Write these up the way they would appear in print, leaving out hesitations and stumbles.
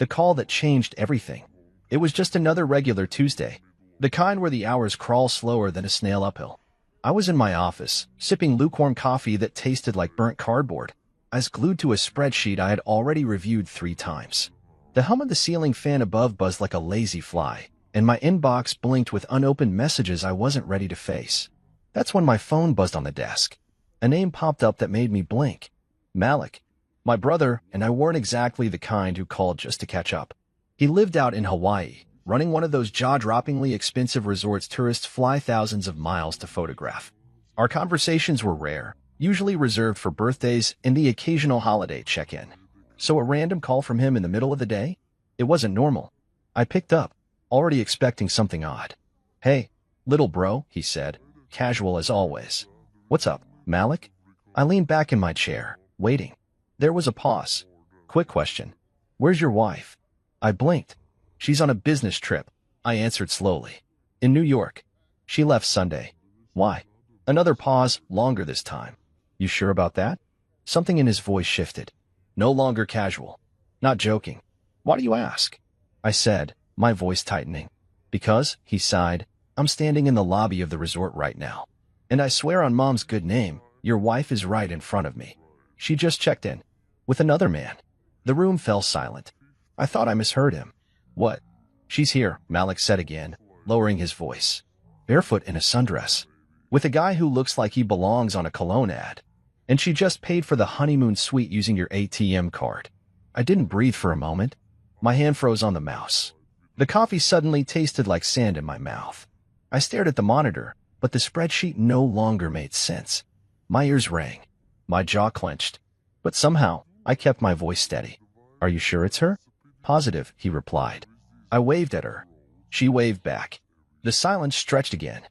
The call that changed everything. It was just another regular Tuesday, the kind where the hours crawl slower than a snail uphill. I was in my office, sipping lukewarm coffee that tasted like burnt cardboard, eyes glued to a spreadsheet I had already reviewed 3 times. The hum of the ceiling fan above buzzed like a lazy fly, and my inbox blinked with unopened messages I wasn't ready to face. That's when my phone buzzed on the desk. A name popped up that made me blink. Malik. My brother and I weren't exactly the kind who called just to catch up. He lived out in Hawaii, running one of those jaw-droppingly expensive resorts tourists fly thousands of miles to photograph. Our conversations were rare, usually reserved for birthdays and the occasional holiday check-in. So a random call from him in the middle of the day? It wasn't normal. I picked up, already expecting something odd. "Hey, little bro," he said, casual as always. "What's up, Malik?" I leaned back in my chair, waiting. There was a pause. "Quick question. Where's your wife?" I blinked. "She's on a business trip," I answered slowly. "In New York. She left Sunday." "Why?" Another pause, longer this time. "You sure about that?" Something in his voice shifted. No longer casual. "Not joking." "Why do you ask?" I said, my voice tightening. "Because," he sighed, "I'm standing in the lobby of the resort right now. And I swear on Mom's good name, your wife is right in front of me. She just checked in. With another man." The room fell silent. I thought I misheard him. "What?" "She's here," Malik said again, lowering his voice. "Barefoot in a sundress. With a guy who looks like he belongs on a cologne ad. And she just paid for the honeymoon suite using your ATM card." I didn't breathe for a moment. My hand froze on the mouse. The coffee suddenly tasted like sand in my mouth. I stared at the monitor, but the spreadsheet no longer made sense. My ears rang. My jaw clenched. But somehow, I kept my voice steady. "Are you sure it's her?" "Positive," he replied. I waved at her. She waved back. The silence stretched again.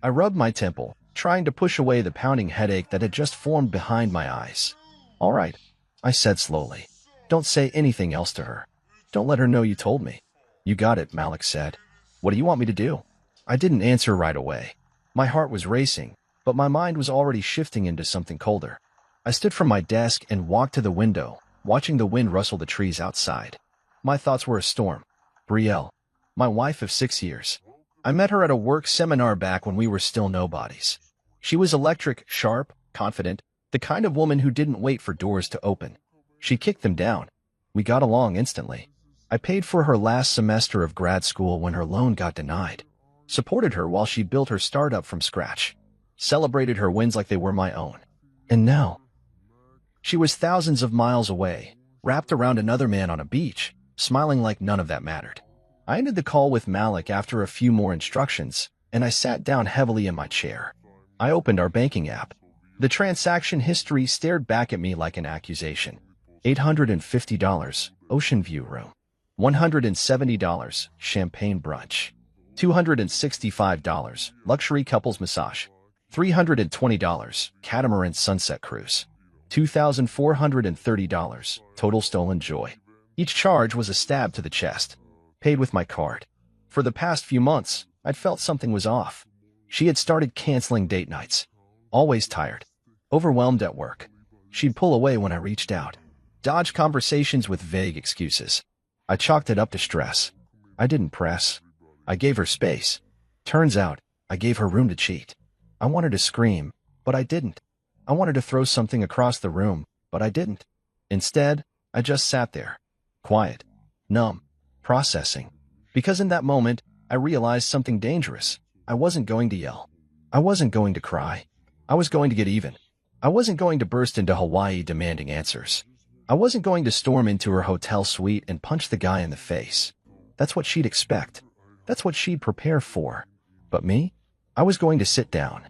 I rubbed my temple, trying to push away the pounding headache that had just formed behind my eyes. "All right," I said slowly. "Don't say anything else to her. Don't let her know you told me." "You got it," Malik said. "What do you want me to do?" I didn't answer right away. My heart was racing, but my mind was already shifting into something colder. I stood from my desk and walked to the window, watching the wind rustle the trees outside. My thoughts were a storm. Brielle, my wife of 6 years. I met her at a work seminar back when we were still nobodies. She was electric, sharp, confident, the kind of woman who didn't wait for doors to open. She kicked them down. We got along instantly. I paid for her last semester of grad school when her loan got denied. Supported her while she built her startup from scratch. Celebrated her wins like they were my own. And now, she was thousands of miles away, wrapped around another man on a beach, smiling like none of that mattered. I ended the call with Malik after a few more instructions, and I sat down heavily in my chair. I opened our banking app. The transaction history stared back at me like an accusation. $850, Ocean View room. $170, champagne brunch. $265, luxury couples massage. $320, catamaran sunset cruise. $2,430, total stolen joy. Each charge was a stab to the chest. Paid with my card. For the past few months, I'd felt something was off. She had started canceling date nights. Always tired. Overwhelmed at work. She'd pull away when I reached out. Dodge conversations with vague excuses. I chalked it up to stress. I didn't press. I gave her space. Turns out, I gave her room to cheat. I wanted to scream, but I didn't. I wanted to throw something across the room, but I didn't. Instead, I just sat there. Quiet. Numb. Processing. Because in that moment, I realized something dangerous. I wasn't going to yell. I wasn't going to cry. I was going to get even. I wasn't going to burst into Hawaii demanding answers. I wasn't going to storm into her hotel suite and punch the guy in the face. That's what she'd expect. That's what she'd prepare for. But me? I was going to sit down.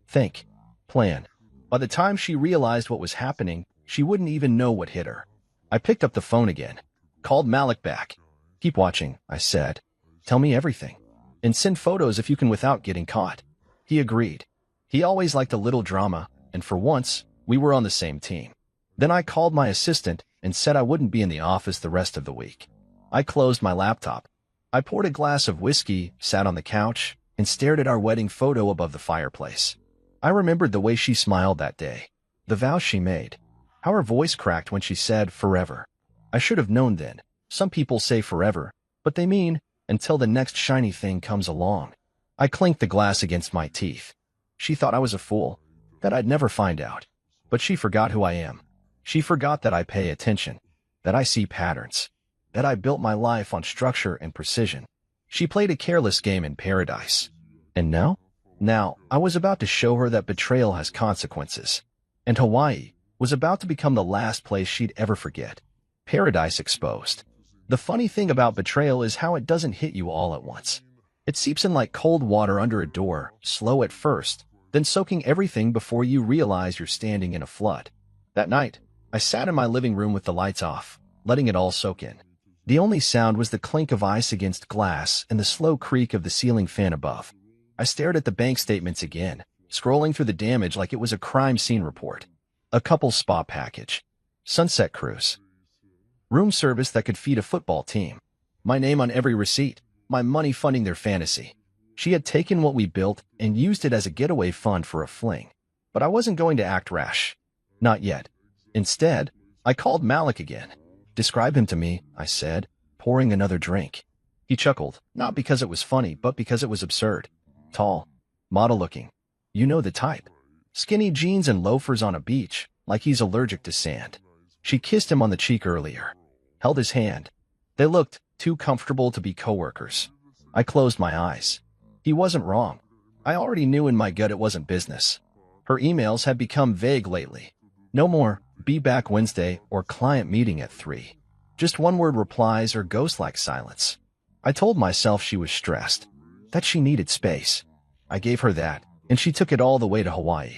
Think. Plan. By the time she realized what was happening, she wouldn't even know what hit her. I picked up the phone again. Called Malik back. "Keep watching," I said. "Tell me everything. And send photos if you can without getting caught." He agreed. He always liked a little drama, and for once, we were on the same team. Then I called my assistant and said I wouldn't be in the office the rest of the week. I closed my laptop. I poured a glass of whiskey, sat on the couch, and stared at our wedding photo above the fireplace. I remembered the way she smiled that day, the vows she made, how her voice cracked when she said forever. I should have known then. Some people say forever, but they mean until the next shiny thing comes along. I clinked the glass against my teeth. She thought I was a fool, that I'd never find out. But she forgot who I am. She forgot that I pay attention, that I see patterns, that I built my life on structure and precision. She played a careless game in paradise. And now? Now, I was about to show her that betrayal has consequences. And Hawaii was about to become the last place she'd ever forget. Paradise exposed. The funny thing about betrayal is how it doesn't hit you all at once. It seeps in like cold water under a door, slow at first, then soaking everything before you realize you're standing in a flood. That night, I sat in my living room with the lights off, letting it all soak in. The only sound was the clink of ice against glass and the slow creak of the ceiling fan above. I stared at the bank statements again, scrolling through the damage like it was a crime scene report. A couple's spa package. Sunset cruise. Room service that could feed a football team. My name on every receipt, my money funding their fantasy. She had taken what we built and used it as a getaway fund for a fling. But I wasn't going to act rash. Not yet. Instead, I called Malik again. Describe him to me, I said, pouring another drink. He chuckled, not because it was funny, but because it was absurd. Tall, model-looking. You know the type. Skinny jeans and loafers on a beach, like he's allergic to sand. She kissed him on the cheek earlier. Held his hand. They looked too comfortable to be coworkers. I closed my eyes. He wasn't wrong. I already knew in my gut it wasn't business. Her emails had become vague lately. No more, be back Wednesday, or client meeting at 3. Just one-word replies or ghost-like silence. I told myself she was stressed, that she needed space. I gave her that, and she took it all the way to Hawaii.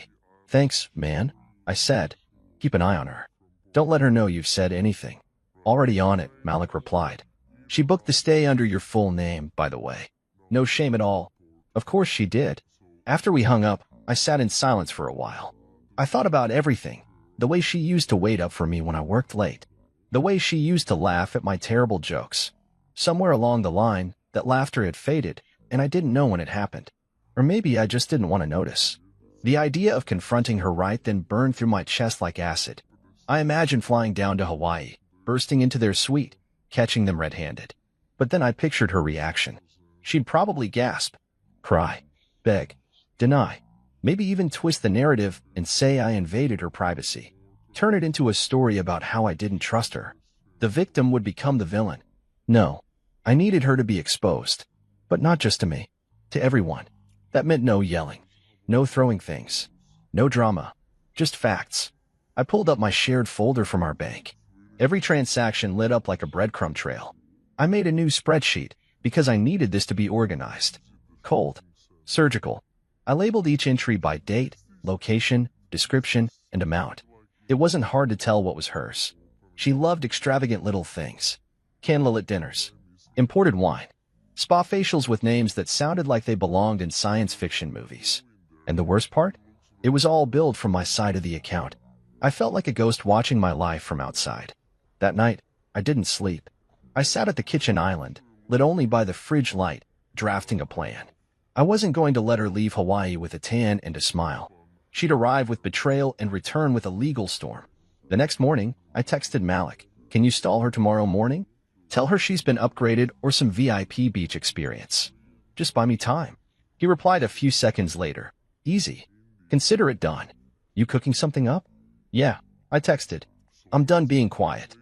Thanks, man, I said. Keep an eye on her. Don't let her know you've said anything. Already on it, Malik replied. She booked the stay under your full name, by the way. No shame at all. Of course she did. After we hung up, I sat in silence for a while. I thought about everything. The way she used to wait up for me when I worked late. The way she used to laugh at my terrible jokes. Somewhere along the line, that laughter had faded, and I didn't know when it happened. Or maybe I just didn't want to notice. The idea of confronting her right then burned through my chest like acid. I imagined flying down to Hawaii, bursting into their suite, catching them red-handed. But then I pictured her reaction. She'd probably gasp, cry, beg, deny, maybe even twist the narrative and say I invaded her privacy. Turn it into a story about how I didn't trust her. The victim would become the villain. No, I needed her to be exposed. But not just to me, to everyone. That meant no yelling, no throwing things, no drama, just facts. I pulled up my shared folder from our bank. Every transaction lit up like a breadcrumb trail. I made a new spreadsheet because I needed this to be organized. Cold, surgical. I labeled each entry by date, location, description, and amount. It wasn't hard to tell what was hers. She loved extravagant little things. Candlelit dinners, imported wine, spa facials with names that sounded like they belonged in science fiction movies. And the worst part? It was all billed from my side of the account. I felt like a ghost watching my life from outside. That night, I didn't sleep. I sat at the kitchen island, lit only by the fridge light, drafting a plan. I wasn't going to let her leave Hawaii with a tan and a smile. She'd arrive with betrayal and return with a legal storm. The next morning, I texted Malik, "Can you stall her tomorrow morning? Tell her she's been upgraded or some VIP beach experience. Just buy me time." He replied a few seconds later, "Easy. Consider it done. You cooking something up?" "Yeah," I texted. "I'm done being quiet."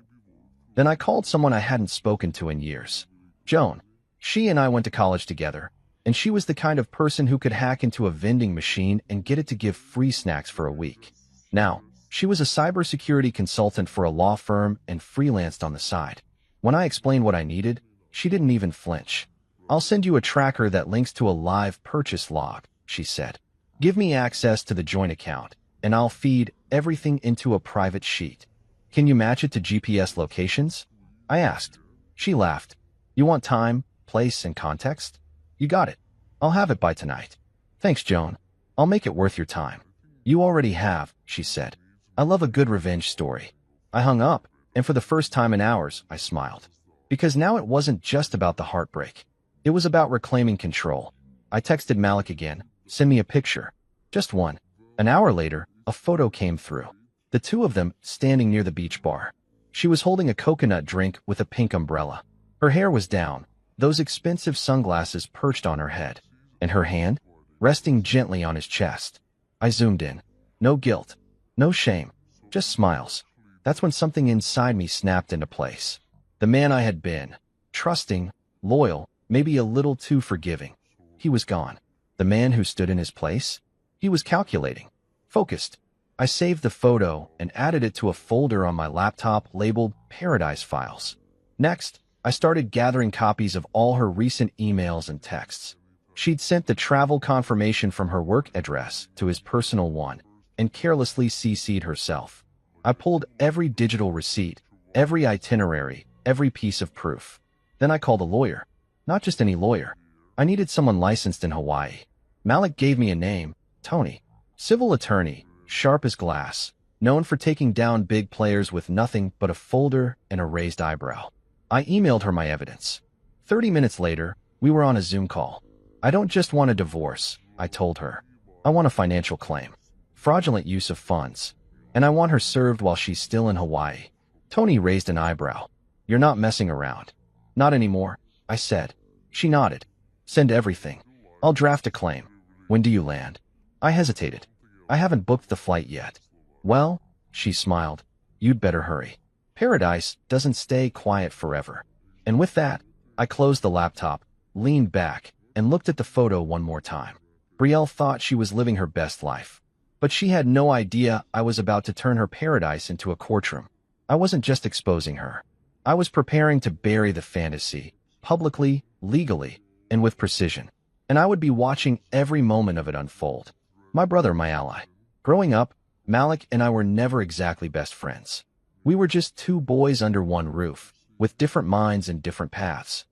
Then I called someone I hadn't spoken to in years. Joan. She and I went to college together, and she was the kind of person who could hack into a vending machine and get it to give free snacks for a week. Now, she was a cybersecurity consultant for a law firm and freelanced on the side. When I explained what I needed, she didn't even flinch. "I'll send you a tracker that links to a live purchase log," she said. "Give me access to the joint account, and I'll feed everything into a private sheet. Can you match it to GPS locations?" I asked. She laughed. "You want time, place, and context? You got it. I'll have it by tonight." "Thanks, Joan. I'll make it worth your time." "You already have," she said. "I love a good revenge story." I hung up, and for the first time in hours, I smiled. Because now it wasn't just about the heartbreak. It was about reclaiming control. I texted Malik again, "Send me a picture." Just one. An hour later, a photo came through. The two of them standing near the beach bar. She was holding a coconut drink with a pink umbrella. Her hair was down, those expensive sunglasses perched on her head, and her hand, resting gently on his chest. I zoomed in. No guilt, no shame, just smiles. That's when something inside me snapped into place. The man I had been, trusting, loyal, maybe a little too forgiving. He was gone. The man who stood in his place? He was calculating, focused. I saved the photo and added it to a folder on my laptop labeled Paradise Files. Next, I started gathering copies of all her recent emails and texts. She'd sent the travel confirmation from her work address to his personal one and carelessly CC'd herself. I pulled every digital receipt, every itinerary, every piece of proof. Then I called a lawyer. Not just any lawyer. I needed someone licensed in Hawaii. Malik gave me a name, Tony. Civil attorney, sharp as glass, known for taking down big players with nothing but a folder and a raised eyebrow. I emailed her my evidence. 30 minutes later, we were on a Zoom call. I don't just want a divorce, I told her. I want a financial claim. Fraudulent use of funds. And I want her served while she's still in Hawaii. Tony raised an eyebrow. You're not messing around. Not anymore, I said. She nodded. Send everything. I'll draft a claim. When do you land? I hesitated. I haven't booked the flight yet. Well, she smiled. You'd better hurry. Paradise doesn't stay quiet forever. And with that, I closed the laptop, leaned back, and looked at the photo one more time. Brielle thought she was living her best life. But she had no idea I was about to turn her paradise into a courtroom. I wasn't just exposing her. I was preparing to bury the fantasy, publicly, legally, and with precision. And I would be watching every moment of it unfold. My brother, my ally. Growing up, Malik and I were never exactly best friends. We were just two boys under one roof, with different minds and different paths.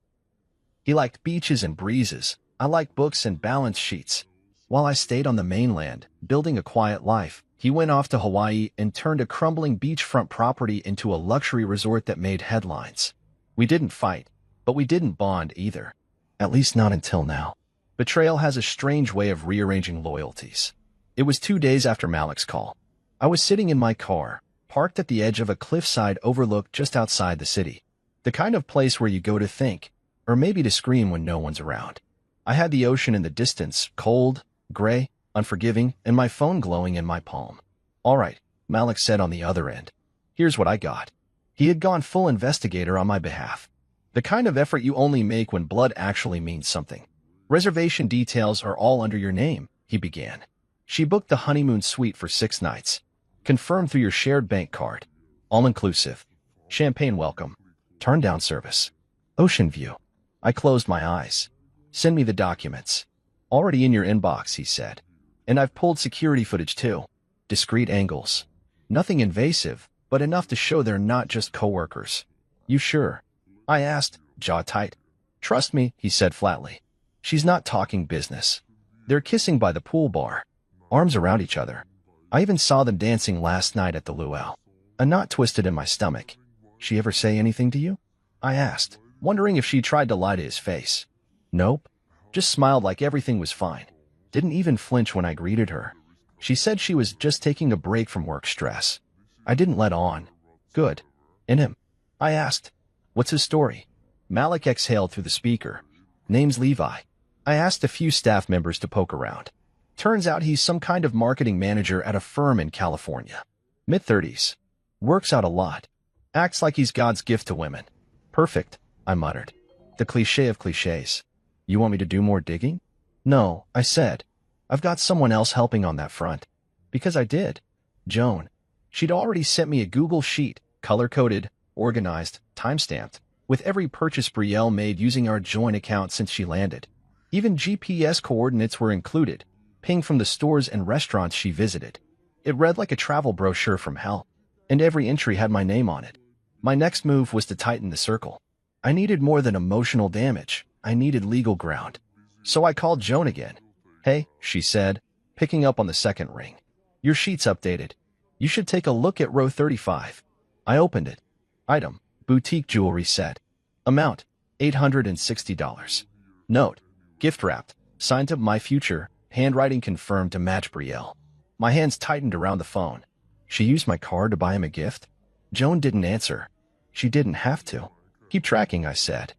He liked beaches and breezes. I liked books and balance sheets. While I stayed on the mainland, building a quiet life, he went off to Hawaii and turned a crumbling beachfront property into a luxury resort that made headlines. We didn't fight, but we didn't bond either. At least not until now. Betrayal has a strange way of rearranging loyalties. It was 2 days after Malik's call. I was sitting in my car, parked at the edge of a cliffside overlook just outside the city. The kind of place where you go to think, or maybe to scream when no one's around. I had the ocean in the distance, cold, gray, unforgiving, and my phone glowing in my palm. All right, Malik said on the other end. Here's what I got. He had gone full investigator on my behalf. The kind of effort you only make when blood actually means something. Reservation details are all under your name, he began. She booked the honeymoon suite for 6 nights. Confirmed through your shared bank card. All-inclusive. Champagne welcome. Turn-down service. Ocean view. I closed my eyes. Send me the documents. Already in your inbox, he said. And I've pulled security footage too. Discreet angles. Nothing invasive, but enough to show they're not just coworkers. You sure? I asked, jaw tight. Trust me, he said flatly. She's not talking business. They're kissing by the pool bar. Arms around each other. I even saw them dancing last night at the luau. A knot twisted in my stomach. She ever say anything to you? I asked, wondering if she tried to lie to his face. Nope. Just smiled like everything was fine. Didn't even flinch when I greeted her. She said she was just taking a break from work stress. I didn't let on. Good. And him? I asked. What's his story? Malik exhaled through the speaker. Name's Levi. I asked a few staff members to poke around. Turns out he's some kind of marketing manager at a firm in California. Mid-30s. Works out a lot. Acts like he's God's gift to women. Perfect, I muttered. The cliché of clichés. You want me to do more digging? No, I said. I've got someone else helping on that front. Because I did. Joan. She'd already sent me a Google sheet, color-coded, organized, time-stamped, with every purchase Brielle made using our joint account since she landed. Even GPS coordinates were included, ping from the stores and restaurants she visited. It read like a travel brochure from hell, and every entry had my name on it. My next move was to tighten the circle. I needed more than emotional damage. I needed legal ground. So I called Joan again. Hey, she said, picking up on the second ring. Your sheet's updated. You should take a look at row 35. I opened it. Item, boutique jewelry set. Amount, $860. Note, gift wrapped, signed to my future, handwriting confirmed to match Brielle. My hands tightened around the phone. She used my card to buy him a gift? Joan didn't answer. She didn't have to. Keep tracking, I said.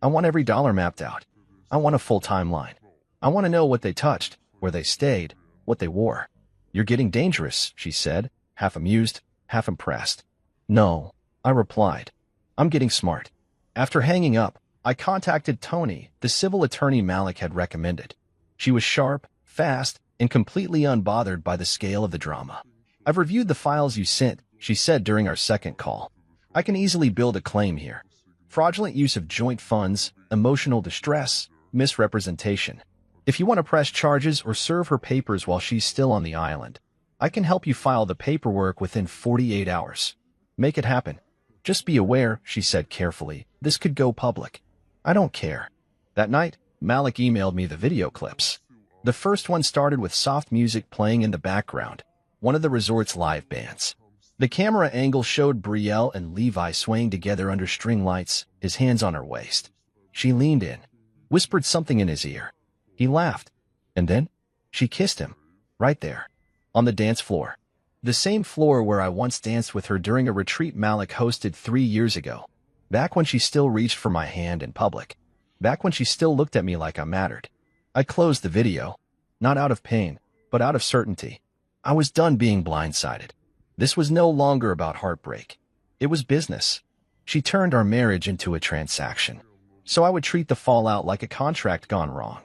I want every dollar mapped out. I want a full timeline. I want to know what they touched, where they stayed, what they wore. You're getting dangerous, she said, half amused, half impressed. No, I replied. I'm getting smart. After hanging up, I contacted Tony, the civil attorney Malik had recommended. She was sharp, fast, and completely unbothered by the scale of the drama. I've reviewed the files you sent, she said during our second call. I can easily build a claim here. Fraudulent use of joint funds, emotional distress, misrepresentation. If you want to press charges or serve her papers while she's still on the island, I can help you file the paperwork within 48 hours. Make it happen. Just be aware, she said carefully, this could go public. I don't care. That night, Malik emailed me the video clips. The first one started with soft music playing in the background, one of the resort's live bands. The camera angle showed Brielle and Levi swaying together under string lights, his hands on her waist. She leaned in, whispered something in his ear. He laughed, and then she kissed him, right there, on the dance floor. The same floor where I once danced with her during a retreat Malik hosted 3 years ago. Back when she still reached for my hand in public. Back when she still looked at me like I mattered. I closed the video, not out of pain, but out of certainty. I was done being blindsided. This was no longer about heartbreak. It was business. She turned our marriage into a transaction. So I would treat the fallout like a contract gone wrong.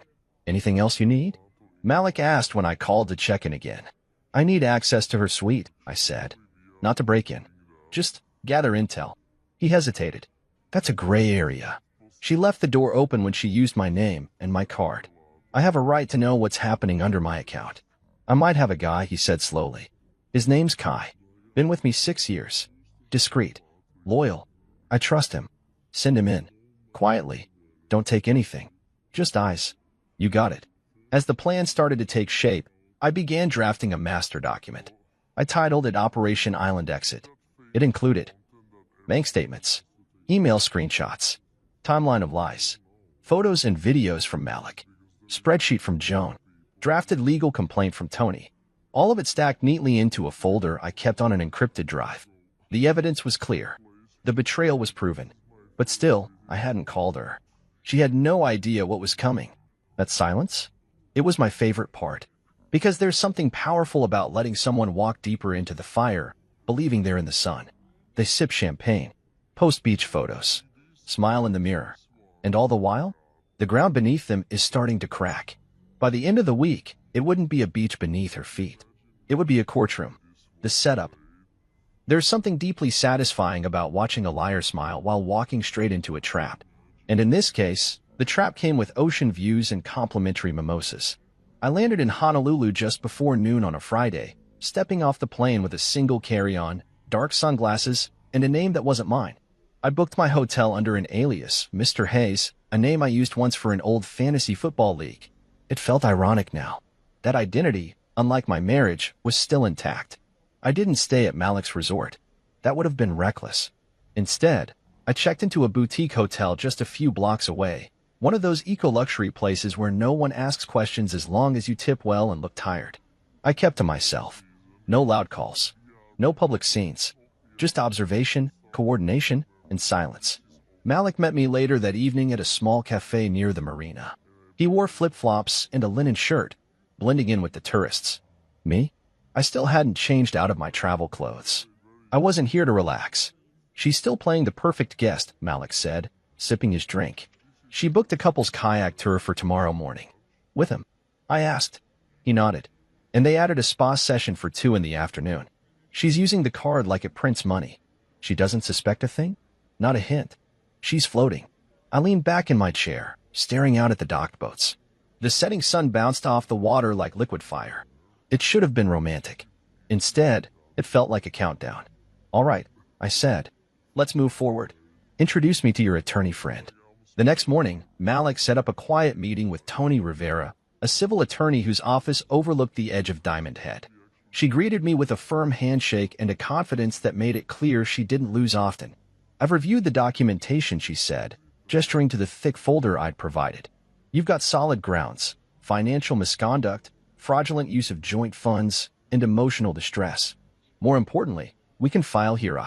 Anything else you need? Malik asked when I called to check in again. I need access to her suite, I said. Not to break in. Just gather intel. He hesitated. That's a gray area. She left the door open when she used my name and my card. I have a right to know what's happening under my account. I might have a guy, he said slowly. His name's Kai. Been with me 6 years. Discreet. Loyal. I trust him. Send him in. Quietly. Don't take anything. Just eyes. You got it. As the plan started to take shape, I began drafting a master document. I titled it Operation Island Exit. It included bank statements, email screenshots, timeline of lies, photos and videos from Malik, spreadsheet from Joan, drafted legal complaint from Tony. All of it stacked neatly into a folder I kept on an encrypted drive. The evidence was clear. The betrayal was proven. But still, I hadn't called her. She had no idea what was coming. That silence? It was my favorite part. Because there's something powerful about letting someone walk deeper into the fire, believing they're in the sun. They sip champagne, post beach photos, smile in the mirror. And all the while, the ground beneath them is starting to crack. By the end of the week, it wouldn't be a beach beneath her feet. It would be a courtroom. The setup. There's something deeply satisfying about watching a liar smile while walking straight into a trap. And in this case, the trap came with ocean views and complimentary mimosas. I landed in Honolulu just before noon on a Friday, stepping off the plane with a single carry-on, dark sunglasses, and a name that wasn't mine. I booked my hotel under an alias, Mr. Hayes, a name I used once for an old fantasy football league. It felt ironic now. That identity, unlike my marriage, was still intact. I didn't stay at Malik's resort. That would have been reckless. Instead, I checked into a boutique hotel just a few blocks away, one of those eco-luxury places where no one asks questions as long as you tip well and look tired. I kept to myself. No loud calls. No public scenes. Just observation, coordination, and silence. Malik met me later that evening at a small cafe near the marina. He wore flip-flops and a linen shirt, blending in with the tourists. Me? I still hadn't changed out of my travel clothes. I wasn't here to relax. She's still playing the perfect guest, Malik said, sipping his drink. She booked a couple's kayak tour for tomorrow morning. With him? I asked. He nodded. And they added a spa session for 2 in the afternoon. She's using the card like it prints money. She doesn't suspect a thing? Not a hint. She's floating. I leaned back in my chair, staring out at the docked boats. The setting sun bounced off the water like liquid fire. It should have been romantic. Instead, it felt like a countdown. All right, I said. Let's move forward. Introduce me to your attorney friend. The next morning, Malik set up a quiet meeting with Tony Rivera, a civil attorney whose office overlooked the edge of Diamond Head. She greeted me with a firm handshake and a confidence that made it clear she didn't lose often. I've reviewed the documentation, she said, gesturing to the thick folder I'd provided. You've got solid grounds, financial misconduct, fraudulent use of joint funds, and emotional distress. More importantly, We can file here,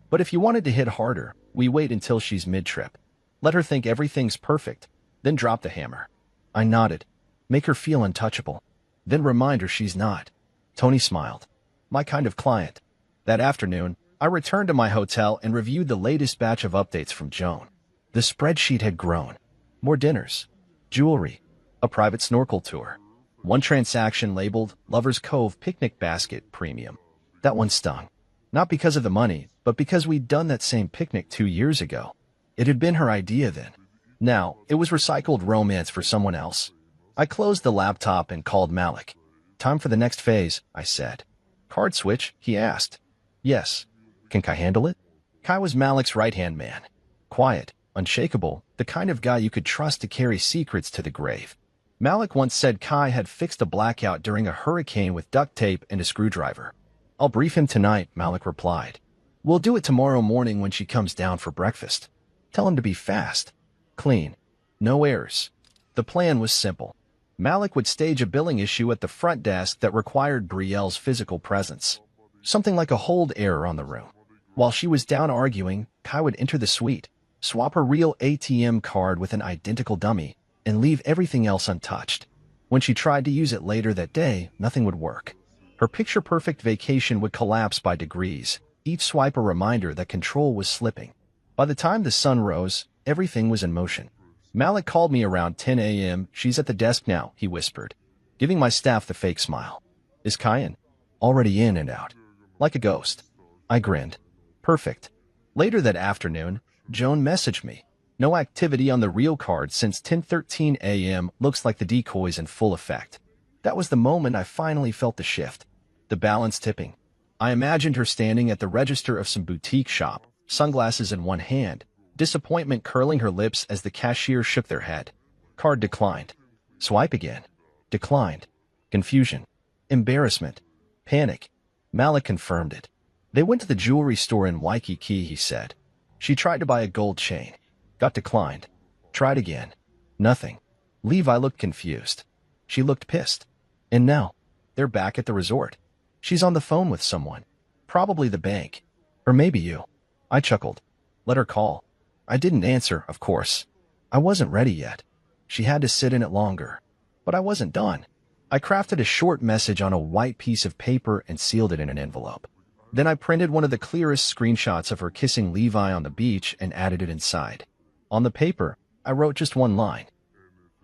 But if you wanted to hit harder, we wait until she's mid-trip. Let her think everything's perfect, then drop the hammer. I nodded. Make her feel untouchable. Then remind her she's not. Tony smiled. My kind of client. That afternoon, I returned to my hotel and reviewed the latest batch of updates from Joan. The spreadsheet had grown. More dinners, jewelry, a private snorkel tour. One transaction labeled Lover's Cove Picnic Basket Premium. That one stung. Not because of the money, but because we'd done that same picnic 2 years ago. It had been her idea then. Now, it was recycled romance for someone else. I closed the laptop and called Malik. Time for the next phase, I said. Card switch, he asked. Yes. Can Kai handle it? Kai was Malik's right-hand man. Quiet, unshakable, the kind of guy you could trust to carry secrets to the grave. Malik once said Kai had fixed a blackout during a hurricane with duct tape and a screwdriver. I'll brief him tonight, Malik replied. We'll do it tomorrow morning when she comes down for breakfast. Tell him to be fast. Clean. No errors. The plan was simple. Malik would stage a billing issue at the front desk that required Brielle's physical presence. Something like a hold error on the room. While she was down arguing, Kai would enter the suite, swap her real ATM card with an identical dummy, and leave everything else untouched. When she tried to use it later that day, nothing would work. Her picture-perfect vacation would collapse by degrees, each swipe a reminder that control was slipping. By the time the sun rose, everything was in motion. Malik called me around 10 a.m. She's at the desk now, he whispered, giving my staff the fake smile. Is Kai in? Already in and out. Like a ghost. I grinned. Perfect. Later that afternoon, Joan messaged me. No activity on the real card since 10:13 a.m. Looks like the decoy's in full effect. That was the moment I finally felt the shift. The balance tipping. I imagined her standing at the register of some boutique shop, sunglasses in one hand, disappointment curling her lips as the cashier shook their head. Card declined. Swipe again. Declined. Confusion. Embarrassment. Panic. Malik confirmed it. They went to the jewelry store in Waikiki, he said. She tried to buy a gold chain. Got declined. Tried again. Nothing. Levi looked confused. She looked pissed. And now, they're back at the resort. She's on the phone with someone. Probably the bank. Or maybe you. I chuckled. Let her call. I didn't answer, of course. I wasn't ready yet. She had to sit in it longer. But I wasn't done. I crafted a short message on a white piece of paper and sealed it in an envelope. Then I printed one of the clearest screenshots of her kissing Levi on the beach and added it inside. On the paper, I wrote just one line.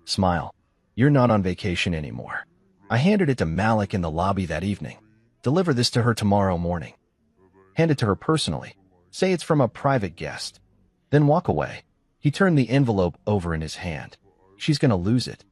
Smile. You're not on vacation anymore. I handed it to Malik in the lobby that evening. Deliver this to her tomorrow morning. Hand it to her personally. Say it's from a private guest. Then walk away. He turned the envelope over in his hand. She's gonna lose it.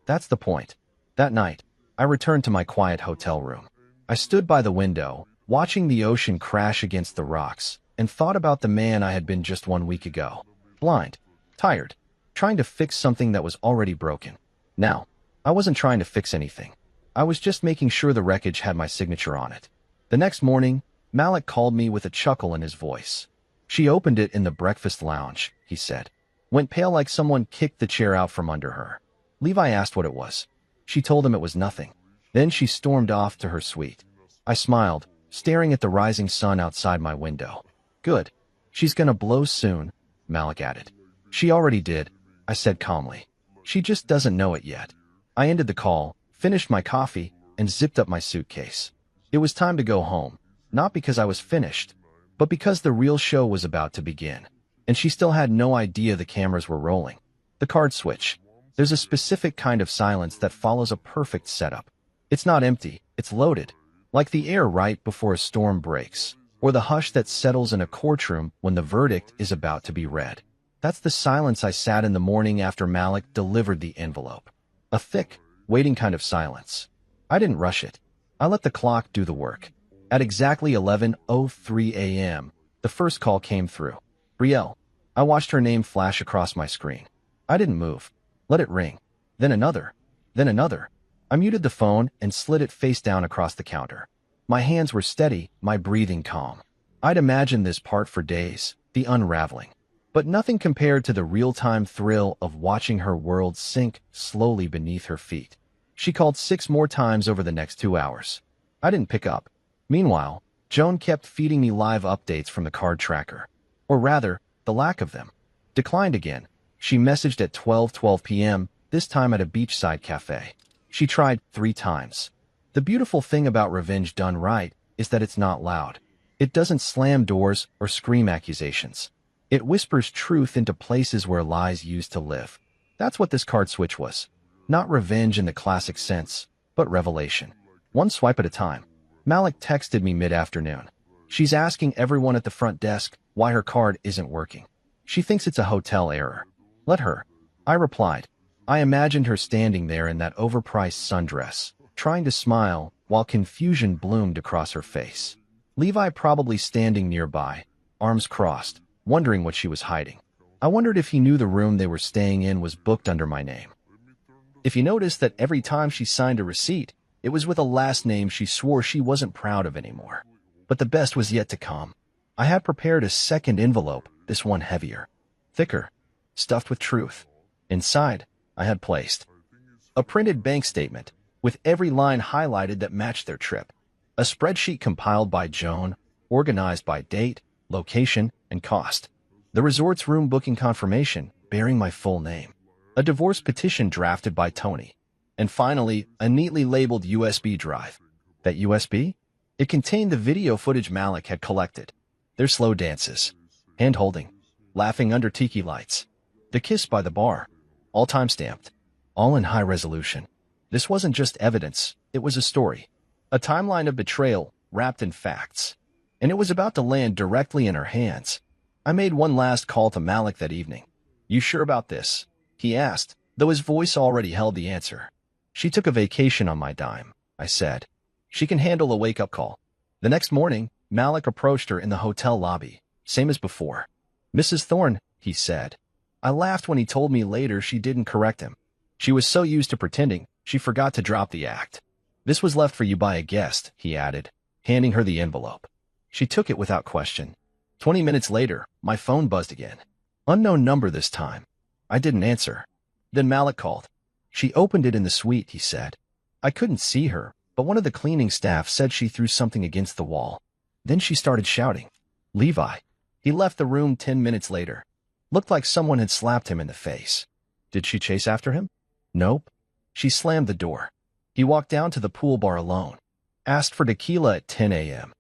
That's the point. That night, I returned to my quiet hotel room. I stood by the window, watching the ocean crash against the rocks, and thought about the man I had been just 1 week ago. Blind, tired, trying to fix something that was already broken. Now, I wasn't trying to fix anything. I was just making sure the wreckage had my signature on it. The next morning, Malik called me with a chuckle in his voice. She opened it in the breakfast lounge, he said. Went pale like someone kicked the chair out from under her. Levi asked what it was. She told him it was nothing. Then she stormed off to her suite. I smiled, staring at the rising sun outside my window. Good. She's gonna blow soon, Malik added. She already did, I said calmly. She just doesn't know it yet. I ended the call, finished my coffee, and zipped up my suitcase. It was time to go home, not because I was finished, but because the real show was about to begin. And she still had no idea the cameras were rolling. The card switch. There's a specific kind of silence that follows a perfect setup. It's not empty, it's loaded. Like the air right before a storm breaks, or the hush that settles in a courtroom when the verdict is about to be read. That's the silence I sat in the morning after Malik delivered the envelope. A thick, waiting kind of silence. I didn't rush it. I let the clock do the work. At exactly 11:03 a.m., the first call came through. Brielle. I watched her name flash across my screen. I didn't move. Let it ring. Then another. Then another. I muted the phone and slid it face down across the counter. My hands were steady, my breathing calm. I'd imagined this part for days, the unraveling. But nothing compared to the real-time thrill of watching her world sink slowly beneath her feet. She called 6 more times over the next 2 hours. I didn't pick up. Meanwhile, Joan kept feeding me live updates from the card tracker. Or rather, the lack of them. Declined again. She messaged at 12:12 p.m., this time at a beachside cafe. She tried 3 times. The beautiful thing about revenge done right is that it's not loud. It doesn't slam doors or scream accusations. It whispers truth into places where lies used to live. That's what this card switch was. Not revenge in the classic sense, but revelation. One swipe at a time. Malik texted me mid-afternoon. She's asking everyone at the front desk why her card isn't working. She thinks it's a hotel error. Let her. I replied. I imagined her standing there in that overpriced sundress, trying to smile while confusion bloomed across her face. Levi probably standing nearby, arms crossed, wondering what she was hiding. I wondered if he knew the room they were staying in was booked under my name. If you noticed that every time she signed a receipt, it was with a last name she swore she wasn't proud of anymore. But the best was yet to come. I had prepared a second envelope, this one heavier, thicker, stuffed with truth. Inside, I had placed a printed bank statement with every line highlighted that matched their trip, a spreadsheet compiled by Joan, organized by date, location, and cost, the resort's room booking confirmation bearing my full name, a divorce petition drafted by Tony, and finally, a neatly labeled USB drive. That USB? It contained the video footage Malik had collected. Their slow dances, hand-holding, laughing under tiki lights, the kiss by the bar, all time-stamped, all in high resolution. This wasn't just evidence, it was a story. A timeline of betrayal wrapped in facts. And it was about to land directly in her hands. I made one last call to Malik that evening. You sure about this? He asked, though his voice already held the answer. She took a vacation on my dime, I said. She can handle a wake-up call. The next morning, Malik approached her in the hotel lobby, same as before. Mrs. Thorne, he said. I laughed when he told me later she didn't correct him. She was so used to pretending, she forgot to drop the act. This was left for you by a guest, he added, handing her the envelope. She took it without question. 20 minutes later, my phone buzzed again. Unknown number this time. I didn't answer. Then Malik called. She opened it in the suite, he said. I couldn't see her, but one of the cleaning staff said she threw something against the wall. Then she started shouting. Levi. He left the room 10 minutes later. Looked like someone had slapped him in the face. Did she chase after him? Nope. She slammed the door. He walked down to the pool bar alone. Asked for tequila at 10 a.m.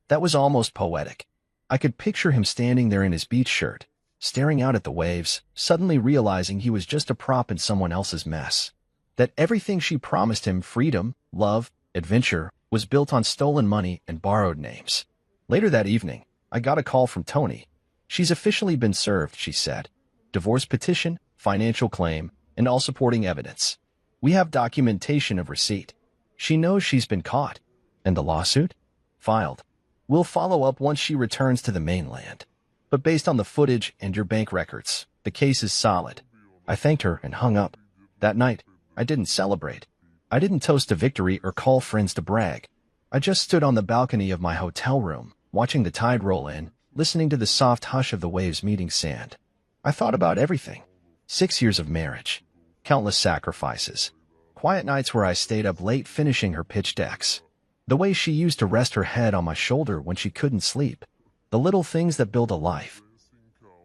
That was almost poetic. I could picture him standing there in his beach shirt, staring out at the waves, suddenly realizing he was just a prop in someone else's mess. That everything she promised him, freedom, love, adventure, was built on stolen money and borrowed names. Later that evening, I got a call from Tony. She's officially been served, she said. Divorce petition, financial claim, and all supporting evidence. We have documentation of receipt. She knows she's been caught. And the lawsuit? Filed. We'll follow up once she returns to the mainland. But based on the footage and your bank records, the case is solid. I thanked her and hung up. That night, I didn't celebrate. I didn't toast a victory or call friends to brag. I just stood on the balcony of my hotel room, watching the tide roll in, listening to the soft hush of the waves meeting sand. I thought about everything. 6 years of marriage. Countless sacrifices. Quiet nights where I stayed up late finishing her pitch decks. The way she used to rest her head on my shoulder when she couldn't sleep. The little things that build a life.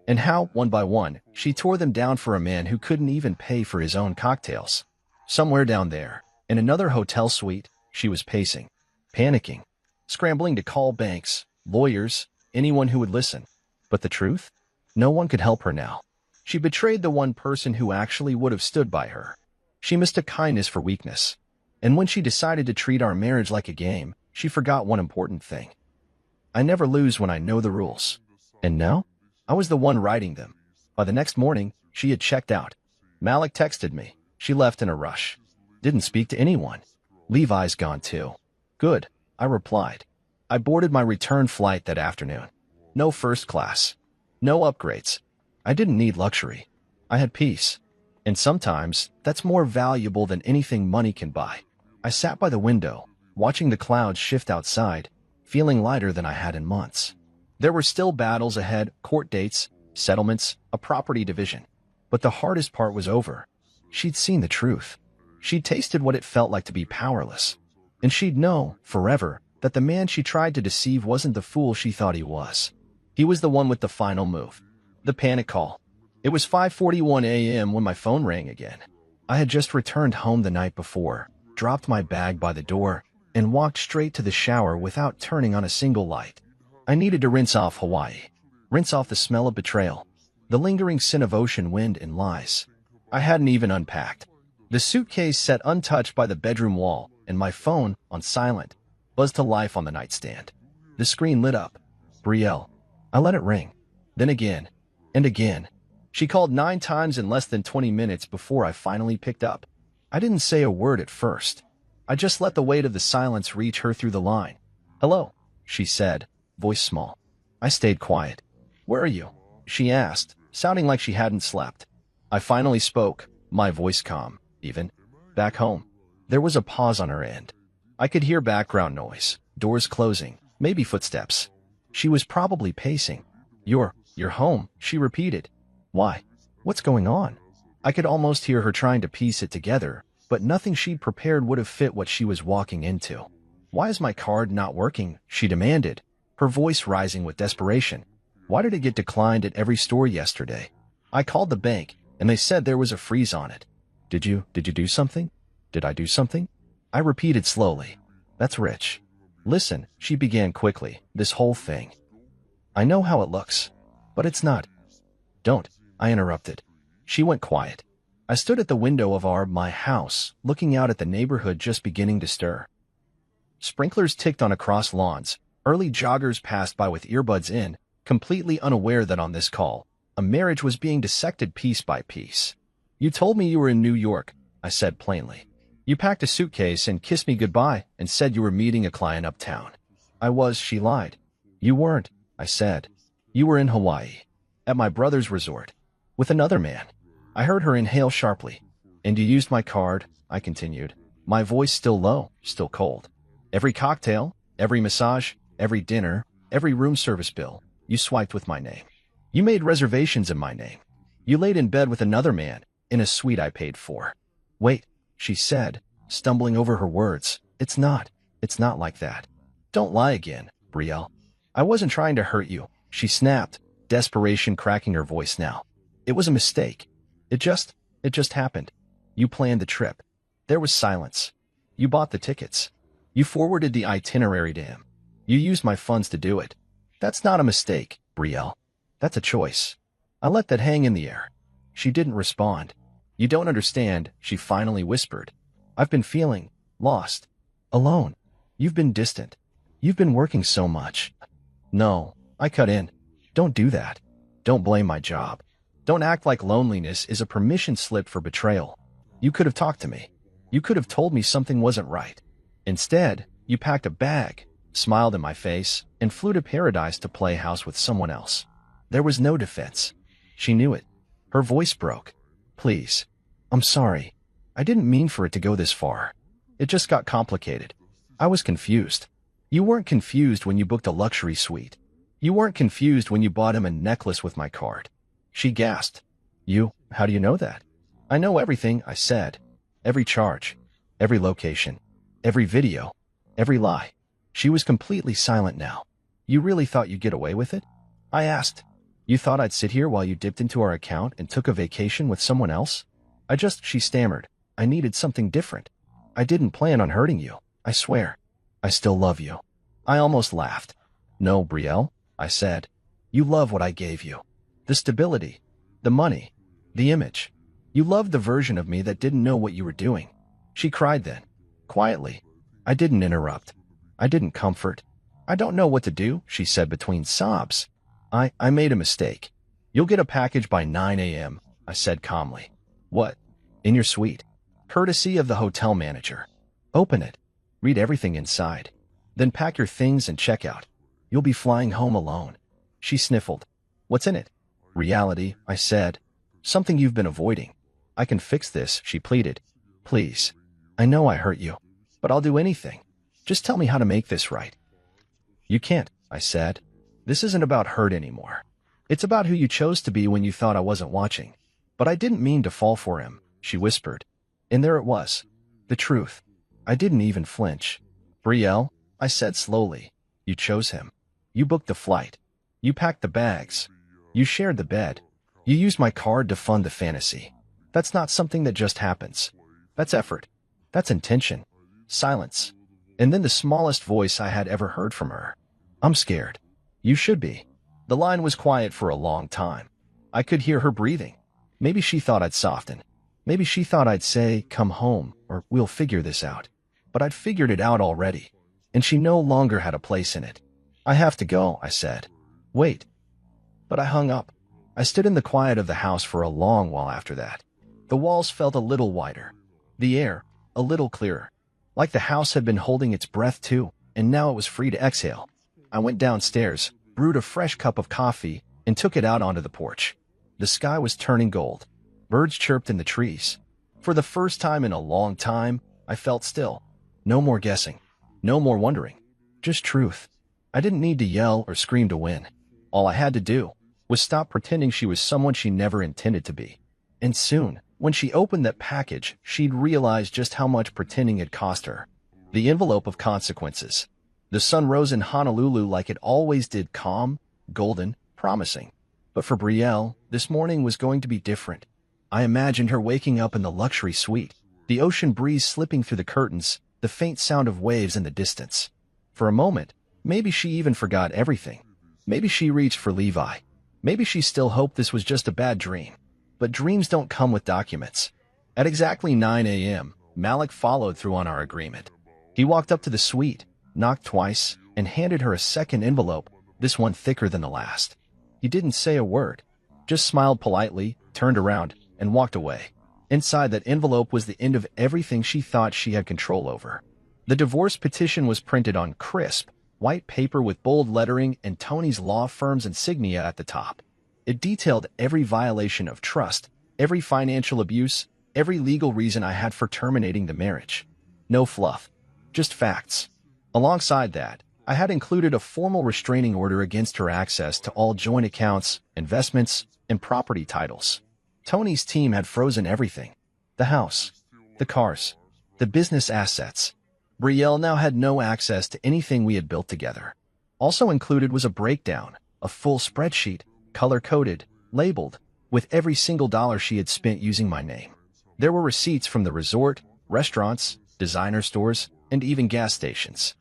And how, one by one, she tore them down for a man who couldn't even pay for his own cocktails. Somewhere down there, in another hotel suite, she was pacing, panicking, scrambling to call banks, lawyers, anyone who would listen. But the truth? No one could help her now. She betrayed the one person who actually would have stood by her. She mistook kindness for weakness. And when she decided to treat our marriage like a game, she forgot one important thing. I never lose when I know the rules. And now? I was the one writing them. By the next morning, she had checked out. Malik texted me. She left in a rush. Didn't speak to anyone. Levi's gone too. Good, I replied. I boarded my return flight that afternoon. No first class. No upgrades. I didn't need luxury. I had peace. And sometimes, that's more valuable than anything money can buy. I sat by the window, watching the clouds shift outside, feeling lighter than I had in months. There were still battles ahead, court dates, settlements, a property division. But the hardest part was over. She'd seen the truth. She'd tasted what it felt like to be powerless. And she'd know, forever, That the man she tried to deceive wasn't the fool she thought he was. He was the one with the final move. The panic call. It was 5:41 a.m. when my phone rang again. I had just returned home the night before, dropped my bag by the door, and walked straight to the shower without turning on a single light. I needed to rinse off Hawaii. Rinse off the smell of betrayal, the lingering sin of ocean wind and lies. I hadn't even unpacked. The suitcase set untouched by the bedroom wall, and my phone, on silent, buzzed to life on the nightstand. The screen lit up. Brielle. I let it ring. Then again. And again. She called 9 times in less than 20 minutes before I finally picked up. I didn't say a word at first. I just let the weight of the silence reach her through the line. "Hello," she said, voice small. I stayed quiet. "Where are you?" she asked, sounding like she hadn't slept. I finally spoke, my voice calm, even. "Back home." There was a pause on her end. I could hear background noise, doors closing, maybe footsteps. She was probably pacing. You're home," she repeated. "Why? What's going on?" I could almost hear her trying to piece it together, but nothing she'd prepared would have fit what she was walking into. "Why is my card not working?" she demanded, her voice rising with desperation. "Why did it get declined at every store yesterday? I called the bank, and they said there was a freeze on it." Did you do something? Did I do something?" I repeated slowly. "That's Rich. Listen," she began quickly, "this whole thing. I know how it looks, but it's not." "Don't," I interrupted. She went quiet. I stood at the window of my house, looking out at the neighborhood just beginning to stir. Sprinklers ticked on across lawns. Early joggers passed by with earbuds in, completely unaware that on this call, a marriage was being dissected piece by piece. "You told me you were in New York," I said plainly. "You packed a suitcase and kissed me goodbye and said you were meeting a client uptown." "I was," she lied. "You weren't," I said. "You were in Hawaii, at my brother's resort, with another man." I heard her inhale sharply. "And you used my card," I continued, my voice still low, still cold. "Every cocktail, every massage, every dinner, every room service bill, you swiped with my name. You made reservations in my name. You laid in bed with another man, in a suite I paid for." "Wait," she said, stumbling over her words. It's not like that. Don't lie again, Brielle. I wasn't trying to hurt you," she snapped, desperation cracking her voice now. "It was a mistake. It just happened. You planned the trip. There was silence. You bought the tickets. You forwarded the itinerary to him. You used my funds to do it. That's not a mistake, Brielle. That's a choice." I let that hang in the air. She didn't respond. "You don't understand," she finally whispered. "I've been feeling lost, alone. You've been distant. You've been working so much." "No," I cut in. "Don't do that. Don't blame my job. Don't act like loneliness is a permission slip for betrayal. You could have talked to me. You could have told me something wasn't right. Instead, you packed a bag, smiled in my face, and flew to paradise to play house with someone else." There was no defense. She knew it. Her voice broke. "Please. I'm sorry. I didn't mean for it to go this far. It just got complicated. I was confused." "You weren't confused when you booked a luxury suite. You weren't confused when you bought him a necklace with my card." She gasped. How do you know that?" "I know everything," I said. "Every charge, every location, every video, every lie." She was completely silent now. "You really thought you'd get away with it?" I asked. "You thought I'd sit here while you dipped into our account and took a vacation with someone else?" She stammered. "I needed something different. I didn't plan on hurting you. I swear. I still love you." I almost laughed. "No, Brielle," I said. "You love what I gave you. The stability, the money, the image. You loved the version of me that didn't know what you were doing." She cried then, quietly. I didn't interrupt. I didn't comfort. "I don't know what to do," she said between sobs. I made a mistake. "You'll get a package by 9 a.m., I said calmly. "What?" "In your suite. Courtesy of the hotel manager. Open it. Read everything inside. Then pack your things and check out. You'll be flying home alone." She sniffled. "What's in it?" "Reality," I said. "Something you've been avoiding." "I can fix this," she pleaded. "Please. I know I hurt you, but I'll do anything. Just tell me how to make this right." "You can't," I said. "This isn't about hurt anymore. It's about who you chose to be when you thought I wasn't watching." "But I didn't mean to fall for him," she whispered. And there it was. The truth. I didn't even flinch. "Brielle," I said slowly. You chose him. You booked the flight. You packed the bags. You shared the bed. You used my card to fund the fantasy. That's not something that just happens. That's effort. That's intention. Silence. And then the smallest voice I had ever heard from her. I'm scared. You should be. The line was quiet for a long time. I could hear her breathing. Maybe she thought I'd soften. Maybe she thought I'd say, come home, or we'll figure this out. But I'd figured it out already, and she no longer had a place in it. I have to go, I said. Wait. But I hung up. I stood in the quiet of the house for a long while after that. The walls felt a little wider. The air, a little clearer. Like the house had been holding its breath too, and now it was free to exhale. I went downstairs, brewed a fresh cup of coffee, and took it out onto the porch. The sky was turning gold. Birds chirped in the trees. For the first time in a long time, I felt still. No more guessing. No more wondering. Just truth. I didn't need to yell or scream to win. All I had to do was stop pretending she was someone she never intended to be. And soon, when she opened that package, she'd realize just how much pretending had cost her. The envelope of consequences. The sun rose in Honolulu like it always did, calm, golden, promising. But for Brielle, this morning was going to be different. I imagined her waking up in the luxury suite, the ocean breeze slipping through the curtains, the faint sound of waves in the distance. For a moment, maybe she even forgot everything. Maybe she reached for Levi. Maybe she still hoped this was just a bad dream. But dreams don't come with documents. At exactly 9 a.m., Malik followed through on our agreement. He walked up to the suite, knocked twice, and handed her a second envelope, this one thicker than the last. He didn't say a word, just smiled politely, turned around, and walked away. Inside that envelope was the end of everything she thought she had control over. The divorce petition was printed on crisp, white paper with bold lettering and Tony's law firm's insignia at the top. It detailed every violation of trust, every financial abuse, every legal reason I had for terminating the marriage. No fluff, just facts. Alongside that, I had included a formal restraining order against her access to all joint accounts, investments, and property titles. Tony's team had frozen everything. The house, the cars, the business assets. Brielle now had no access to anything we had built together. Also included was a breakdown, a full spreadsheet, color-coded, labeled, with every single dollar she had spent using my name. There were receipts from the resort, restaurants, designer stores, and even gas stations.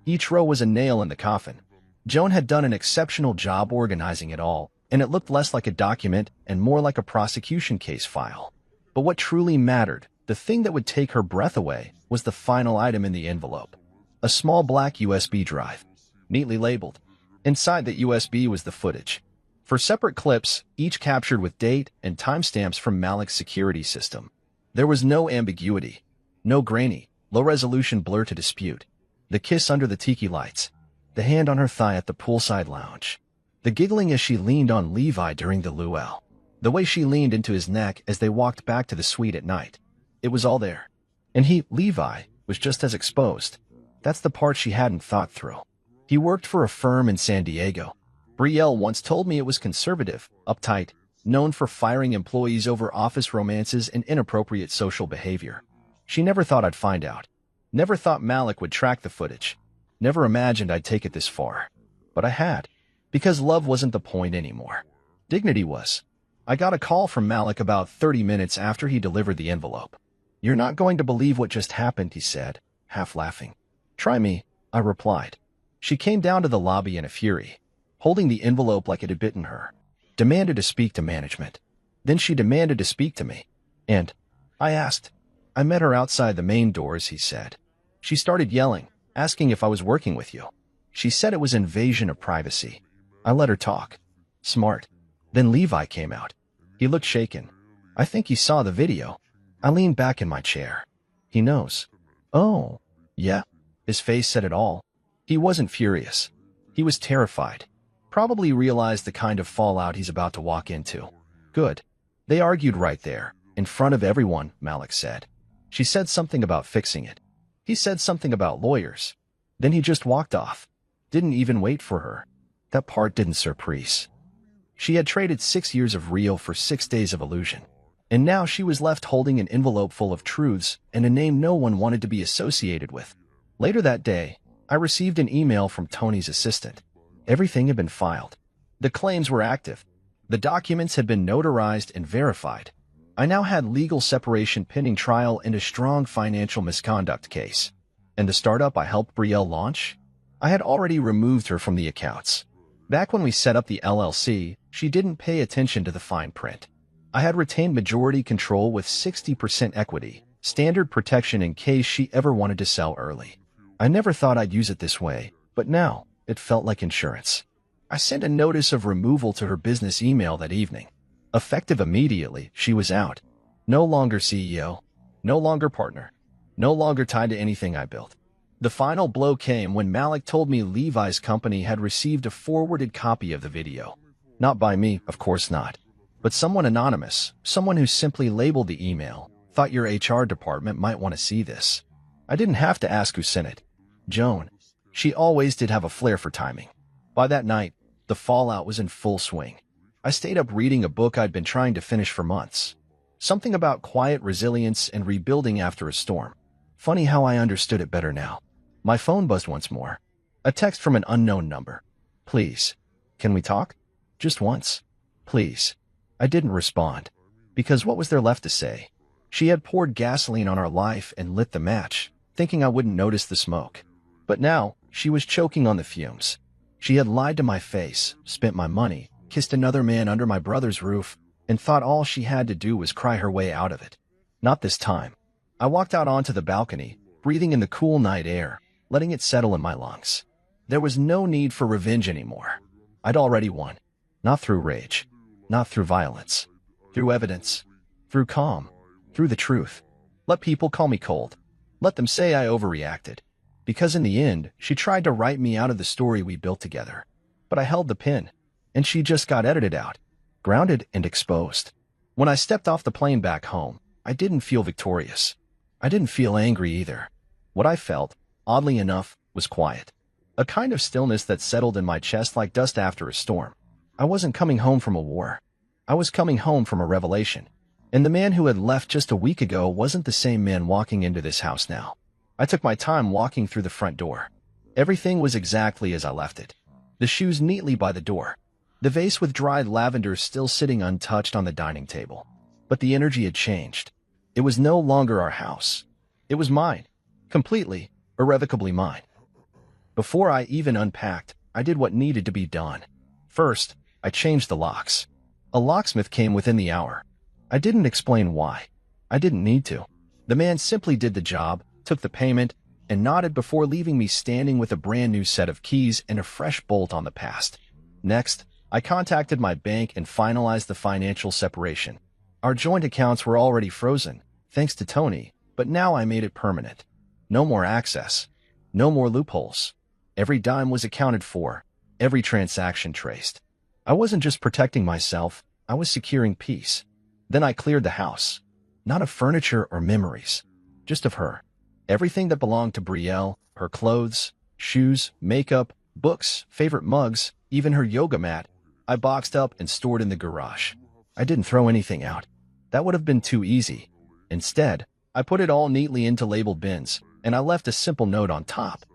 Each row was a nail in the coffin. Joan had done an exceptional job organizing it all, and it looked less like a document and more like a prosecution case file. But what truly mattered, the thing that would take her breath away, was the final item in the envelope. A small black USB drive, neatly labeled. Inside that USB was the footage. For separate clips, each captured with date and timestamps from Malik's security system. There was no ambiguity, no grainy, low-resolution blur to dispute. The kiss under the tiki lights, the hand on her thigh at the poolside lounge, the giggling as she leaned on Levi during the luau, the way she leaned into his neck as they walked back to the suite at night. It was all there. And he, Levi, was just as exposed. That's the part she hadn't thought through. He worked for a firm in San Diego. Brielle once told me it was conservative, uptight, known for firing employees over office romances and inappropriate social behavior. She never thought I'd find out. Never thought Malik would track the footage. Never imagined I'd take it this far. But I had. Because love wasn't the point anymore. Dignity was. I got a call from Malik about 30 minutes after he delivered the envelope. You're not going to believe what just happened, he said, half laughing. Try me, I replied. She came down to the lobby in a fury, holding the envelope like it had bitten her. Demanded to speak to management. Then she demanded to speak to me. And I asked. I met her outside the main doors, he said. She started yelling, asking if I was working with you. She said it was invasion of privacy. I let her talk. Smart. Then Levi came out. He looked shaken. I think he saw the video. I leaned back in my chair. He knows. Oh, yeah. His face said it all. He wasn't furious. He was terrified. Probably realized the kind of fallout he's about to walk into. Good. They argued right there, in front of everyone, Malik said. She said something about fixing it. He said something about lawyers. Then he just walked off. Didn't even wait for her. That part didn't surprise. She had traded 6 years of real for 6 days of illusion. And now she was left holding an envelope full of truths and a name no one wanted to be associated with. Later that day, I received an email from Tony's assistant. Everything had been filed. The claims were active. The documents had been notarized and verified. I now had legal separation pending trial in a strong financial misconduct case. And the startup I helped Brielle launch? I had already removed her from the accounts. Back when we set up the LLC, she didn't pay attention to the fine print. I had retained majority control with 60% equity, standard protection in case she ever wanted to sell early. I never thought I'd use it this way, but now it felt like insurance. I sent a notice of removal to her business email that evening. Effective immediately, she was out. No longer CEO, no longer partner, no longer tied to anything I built. The final blow came when Malik told me Levi's company had received a forwarded copy of the video. Not by me, of course not, but someone anonymous, someone who simply labeled the email, thought your HR department might want to see this. I didn't have to ask who sent it. Joan. She always did have a flair for timing. By that night, the fallout was in full swing. I stayed up reading a book I'd been trying to finish for months. Something about quiet resilience and rebuilding after a storm. Funny how I understood it better now. My phone buzzed once more. A text from an unknown number. Please. Can we talk? Just once. Please. I didn't respond. Because what was there left to say? She had poured gasoline on our life and lit the match, thinking I wouldn't notice the smoke. But now, she was choking on the fumes. She had lied to my face, spent my money, kissed another man under my brother's roof, and thought all she had to do was cry her way out of it. Not this time. I walked out onto the balcony, breathing in the cool night air, letting it settle in my lungs. There was no need for revenge anymore. I'd already won. Not through rage. Not through violence. Through evidence. Through calm. Through the truth. Let people call me cold. Let them say I overreacted. Because in the end, she tried to write me out of the story we built together. But I held the pen, and she just got edited out, grounded and exposed. When I stepped off the plane back home, I didn't feel victorious. I didn't feel angry either. What I felt, oddly enough, was quiet. A kind of stillness that settled in my chest like dust after a storm. I wasn't coming home from a war. I was coming home from a revelation. And the man who had left just a week ago wasn't the same man walking into this house now. I took my time walking through the front door. Everything was exactly as I left it. The shoes neatly by the door. The vase with dried lavender still sitting untouched on the dining table. But the energy had changed. It was no longer our house. It was mine. Completely, irrevocably mine. Before I even unpacked, I did what needed to be done. First, I changed the locks. A locksmith came within the hour. I didn't explain why. I didn't need to. The man simply did the job, took the payment, and nodded before leaving me standing with a brand new set of keys and a fresh bolt on the past. Next, I contacted my bank and finalized the financial separation. Our joint accounts were already frozen, thanks to Tony, but now I made it permanent. No more access. No more loopholes. Every dime was accounted for, every transaction traced. I wasn't just protecting myself, I was securing peace. Then I cleared the house. Not of furniture or memories, just of her. Everything that belonged to Brielle, her clothes, shoes, makeup, books, favorite mugs, even her yoga mat, I boxed up and stored in the garage. I didn't throw anything out. That would have been too easy. Instead, I put it all neatly into labeled bins, and I left a simple note on top.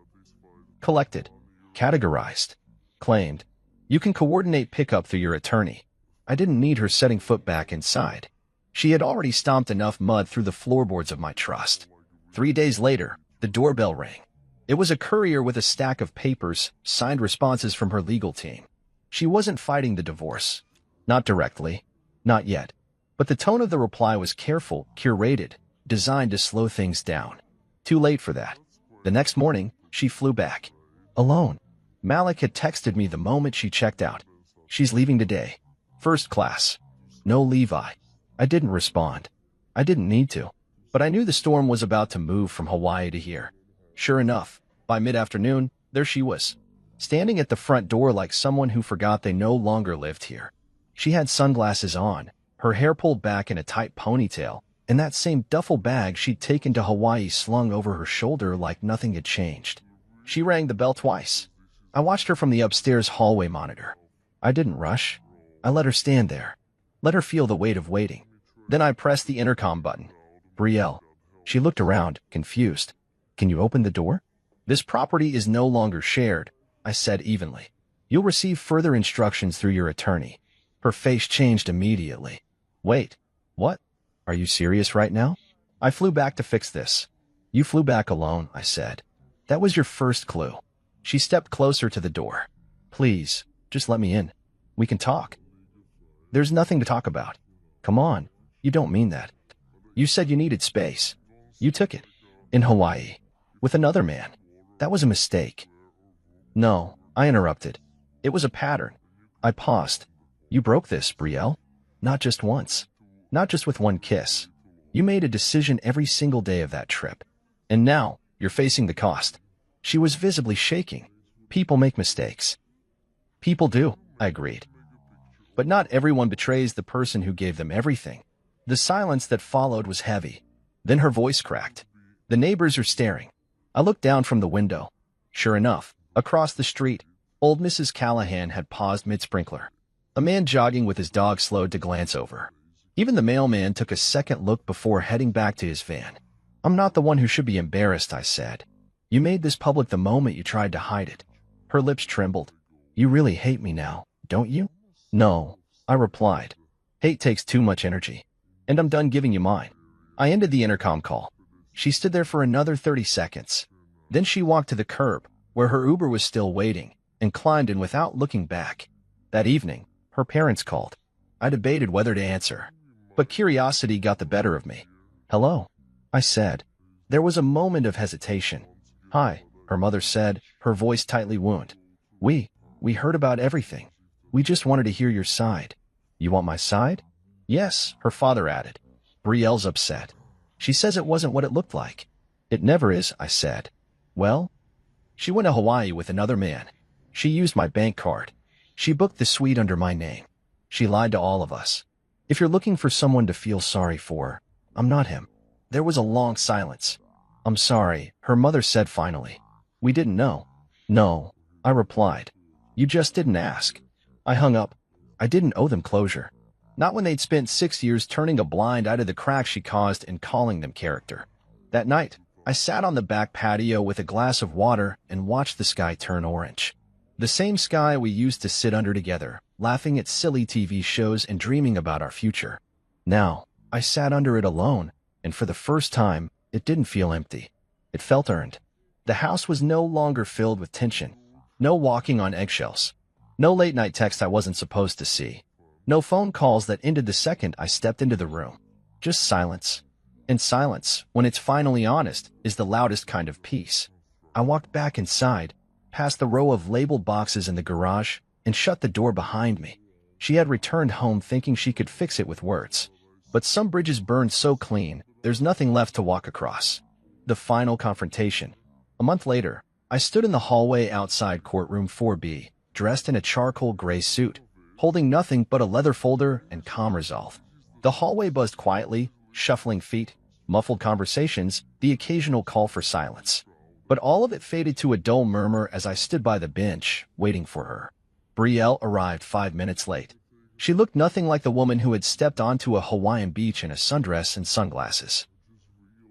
Collected. Categorized. Claimed. You can coordinate pickup through your attorney. I didn't need her setting foot back inside. She had already stomped enough mud through the floorboards of my trust. 3 days later, the doorbell rang. It was a courier with a stack of papers, signed responses from her legal team. She wasn't fighting the divorce. Not directly. Not yet. But the tone of the reply was careful, curated, designed to slow things down. Too late for that. The next morning, she flew back. Alone. Malik had texted me the moment she checked out. She's leaving today. First class. No Levi. I didn't respond. I didn't need to. But I knew the storm was about to move from Hawaii to here. Sure enough, by mid-afternoon, there she was, standing at the front door like someone who forgot they no longer lived here. She had sunglasses on, her hair pulled back in a tight ponytail, and that same duffel bag she'd taken to Hawaii slung over her shoulder like nothing had changed. She rang the bell twice. I watched her from the upstairs hallway monitor. I didn't rush. I let her stand there. Let her feel the weight of waiting. Then I pressed the intercom button. Brielle. She looked around, confused. Can you open the door? This property is no longer shared, I said evenly. You'll receive further instructions through your attorney. Her face changed immediately. Wait, what? Are you serious right now? I flew back to fix this. You flew back alone, I said. That was your first clue. She stepped closer to the door. Please, just let me in. We can talk. There's nothing to talk about. Come on, you don't mean that. You said you needed space. You took it. In Hawaii. With another man. That was a mistake. No, I interrupted. It was a pattern. I paused. You broke this, Brielle. Not just once. Not just with one kiss. You made a decision every single day of that trip. And now, you're facing the cost. She was visibly shaking. People make mistakes. People do, I agreed. But not everyone betrays the person who gave them everything. The silence that followed was heavy. Then her voice cracked. The neighbors are staring. I looked down from the window. Sure enough, across the street, old Mrs. Callahan had paused mid-sprinkler. A man jogging with his dog slowed to glance over. Even the mailman took a second look before heading back to his van. I'm not the one who should be embarrassed, I said. You made this public the moment you tried to hide it. Her lips trembled. You really hate me now, don't you? No, I replied. Hate takes too much energy. And I'm done giving you mine. I ended the intercom call. She stood there for another 30 seconds. Then she walked to the curb, where her Uber was still waiting, and climbed in without looking back. That evening, her parents called. I debated whether to answer, but curiosity got the better of me. Hello, I said. There was a moment of hesitation. Hi, her mother said, her voice tightly wound. We heard about everything. We just wanted to hear your side. You want my side? Yes, her father added. Brielle's upset. She says it wasn't what it looked like. It never is, I said. Well? She went to Hawaii with another man. She used my bank card. She booked the suite under my name. She lied to all of us. If you're looking for someone to feel sorry for, I'm not him. There was a long silence. I'm sorry, her mother said finally. We didn't know. No, I replied. You just didn't ask. I hung up. I didn't owe them closure. Not when they'd spent 6 years turning a blind eye to the cracks she caused and calling them character. That night, I sat on the back patio with a glass of water and watched the sky turn orange. The same sky we used to sit under together, laughing at silly TV shows and dreaming about our future. Now, I sat under it alone, and for the first time, it didn't feel empty. It felt earned. The house was no longer filled with tension. No walking on eggshells. No late-night text I wasn't supposed to see. No phone calls that ended the second I stepped into the room. Just silence. And silence, when it's finally honest, is the loudest kind of peace. I walked back inside, past the row of labeled boxes in the garage, and shut the door behind me. She had returned home thinking she could fix it with words. But some bridges burned so clean, there's nothing left to walk across. The final confrontation. A month later, I stood in the hallway outside courtroom 4B, dressed in a charcoal gray suit, holding nothing but a leather folder and calm resolve. The hallway buzzed quietly, shuffling feet, muffled conversations, the occasional call for silence. But all of it faded to a dull murmur as I stood by the bench, waiting for her. Brielle arrived 5 minutes late. She looked nothing like the woman who had stepped onto a Hawaiian beach in a sundress and sunglasses.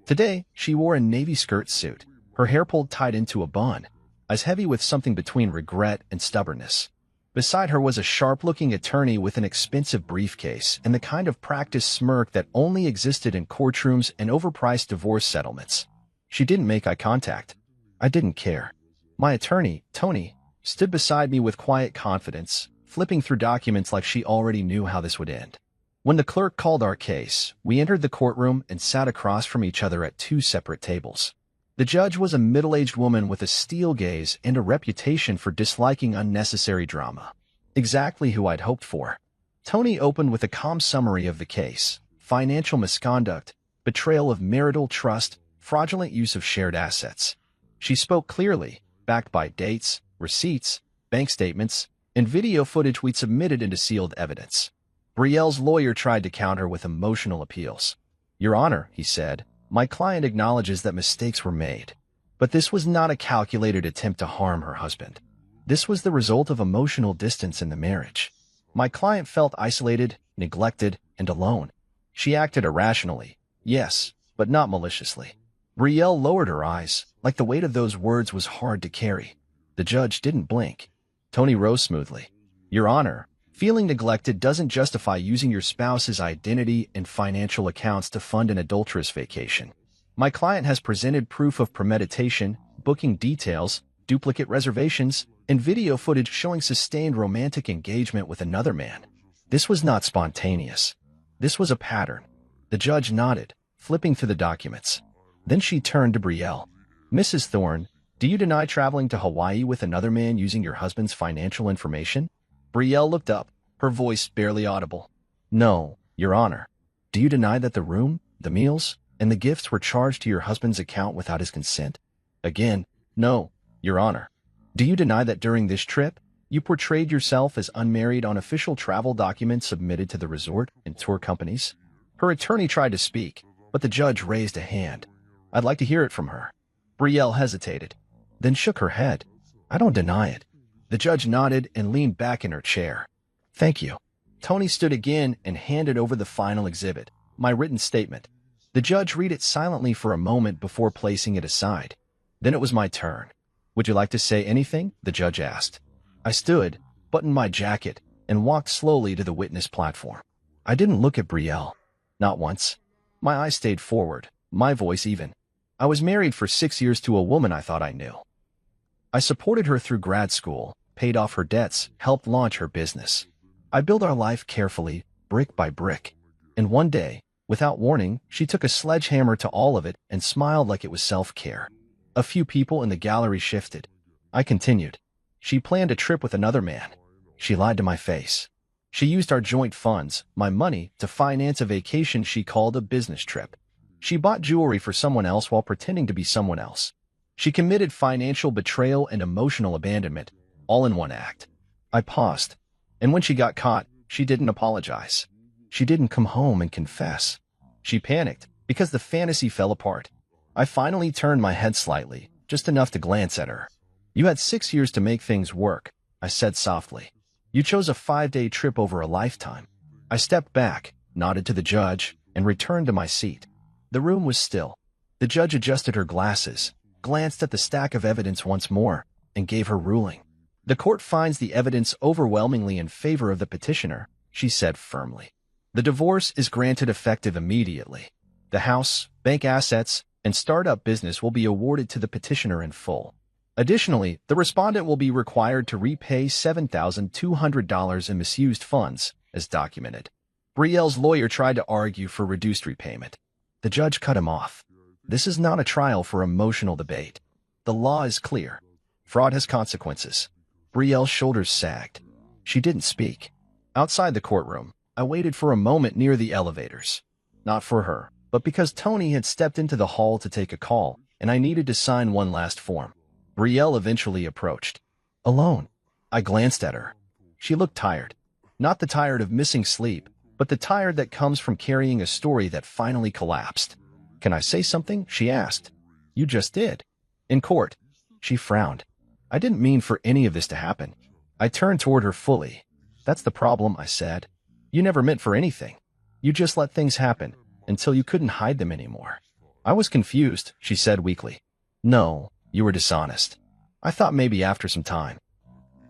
Today, she wore a navy skirt suit, her hair pulled tight into a bun, as heavy with something between regret and stubbornness. Beside her was a sharp-looking attorney with an expensive briefcase and the kind of practiced smirk that only existed in courtrooms and overpriced divorce settlements. She didn't make eye contact. I didn't care. My attorney, Tony, stood beside me with quiet confidence, flipping through documents like she already knew how this would end. When the clerk called our case, we entered the courtroom and sat across from each other at 2 separate tables. The judge was a middle-aged woman with a steel gaze and a reputation for disliking unnecessary drama. Exactly who I'd hoped for. Tony opened with a calm summary of the case: financial misconduct, betrayal of marital trust, fraudulent use of shared assets. She spoke clearly, backed by dates, receipts, bank statements, and video footage we'd submitted into sealed evidence. Brielle's lawyer tried to counter with emotional appeals. Your Honor, he said, my client acknowledges that mistakes were made. But this was not a calculated attempt to harm her husband. This was the result of emotional distance in the marriage. My client felt isolated, neglected, and alone. She acted irrationally, yes, but not maliciously. Brielle lowered her eyes, like the weight of those words was hard to carry. The judge didn't blink. Tony rose smoothly. Your Honor, feeling neglected doesn't justify using your spouse's identity and financial accounts to fund an adulterous vacation. My client has presented proof of premeditation, booking details, duplicate reservations, and video footage showing sustained romantic engagement with another man. This was not spontaneous. This was a pattern. The judge nodded, flipping through the documents. Then she turned to Brielle. Mrs. Thorne, do you deny traveling to Hawaii with another man using your husband's financial information? Brielle looked up, her voice barely audible. No, Your Honor. Do you deny that the room, the meals, and the gifts were charged to your husband's account without his consent? Again, no, Your Honor. Do you deny that during this trip, you portrayed yourself as unmarried on official travel documents submitted to the resort and tour companies? Her attorney tried to speak, but the judge raised a hand. I'd like to hear it from her. Brielle hesitated, then shook her head. I don't deny it. The judge nodded and leaned back in her chair. Thank you. Tony stood again and handed over the final exhibit, my written statement. The judge read it silently for a moment before placing it aside. Then it was my turn. Would you like to say anything? The judge asked. I stood, buttoned my jacket, and walked slowly to the witness platform. I didn't look at Brielle. Not once. My eyes stayed forward, my voice even. I was married for 6 years to a woman I thought I knew. I supported her through grad school, paid off her debts, helped launch her business. I built our life carefully, brick by brick. And one day, without warning, she took a sledgehammer to all of it and smiled like it was self-care. A few people in the gallery shifted. I continued. She planned a trip with another man. She lied to my face. She used our joint funds, my money, to finance a vacation she called a business trip. She bought jewelry for someone else while pretending to be someone else. She committed financial betrayal and emotional abandonment, all in one act. I paused. And when she got caught, she didn't apologize. She didn't come home and confess. She panicked because the fantasy fell apart. I finally turned my head slightly, just enough to glance at her. You had 6 years to make things work, I said softly. You chose a 5-day trip over a lifetime. I stepped back, nodded to the judge, and returned to my seat. The room was still. The judge adjusted her glasses, glanced at the stack of evidence once more, and gave her ruling. The court finds the evidence overwhelmingly in favor of the petitioner, she said firmly. The divorce is granted effective immediately. The house, bank assets, and startup business will be awarded to the petitioner in full. Additionally, the respondent will be required to repay $7,200 in misused funds, as documented. Brielle's lawyer tried to argue for reduced repayment. The judge cut him off. This is not a trial for emotional debate. The law is clear. Fraud has consequences. Brielle's shoulders sagged. She didn't speak. Outside the courtroom, I waited for a moment near the elevators. Not for her, but because Tony had stepped into the hall to take a call, and I needed to sign one last form. Brielle eventually approached. Alone. I glanced at her. She looked tired. Not the tired of missing sleep, but the tired that comes from carrying a story that finally collapsed. Can I say something? She asked. You just did. In court. She frowned. I didn't mean for any of this to happen. I turned toward her fully. That's the problem, I said. You never meant for anything. You just let things happen, until you couldn't hide them anymore. I was confused, she said weakly. No, you were dishonest. I thought maybe after some time.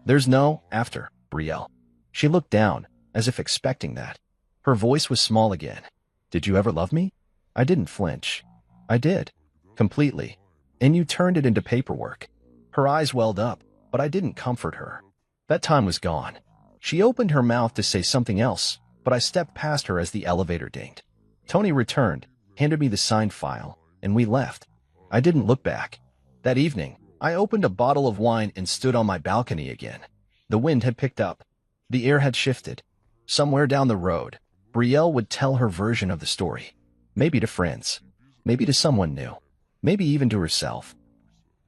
There's no after, Brielle. She looked down, as if expecting that. Her voice was small again. Did you ever love me? I didn't flinch. I did. Completely. And you turned it into paperwork. Her eyes welled up, but I didn't comfort her. That time was gone. She opened her mouth to say something else, but I stepped past her as the elevator dinged. Tony returned, handed me the signed file, and we left. I didn't look back. That evening, I opened a bottle of wine and stood on my balcony again. The wind had picked up. The air had shifted. Somewhere down the road, Brielle would tell her version of the story. Maybe to friends. Maybe to someone new. Maybe even to herself.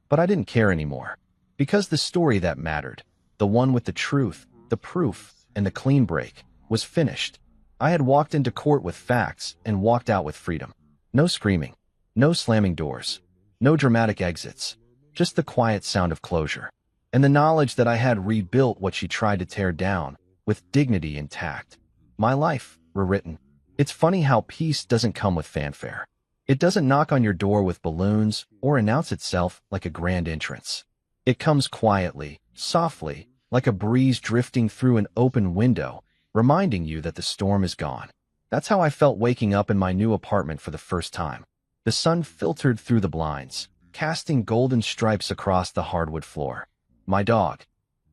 But I didn't care anymore. Because the story that mattered, the one with the truth, the proof, and the clean break, was finished. I had walked into court with facts and walked out with freedom. No screaming. No slamming doors. No dramatic exits. Just the quiet sound of closure. And the knowledge that I had rebuilt what she tried to tear down, with dignity intact. My life, rewritten. It's funny how peace doesn't come with fanfare. It doesn't knock on your door with balloons or announce itself like a grand entrance. It comes quietly, softly, like a breeze drifting through an open window, reminding you that the storm is gone. That's how I felt waking up in my new apartment for the first time. The sun filtered through the blinds, casting golden stripes across the hardwood floor. My dog,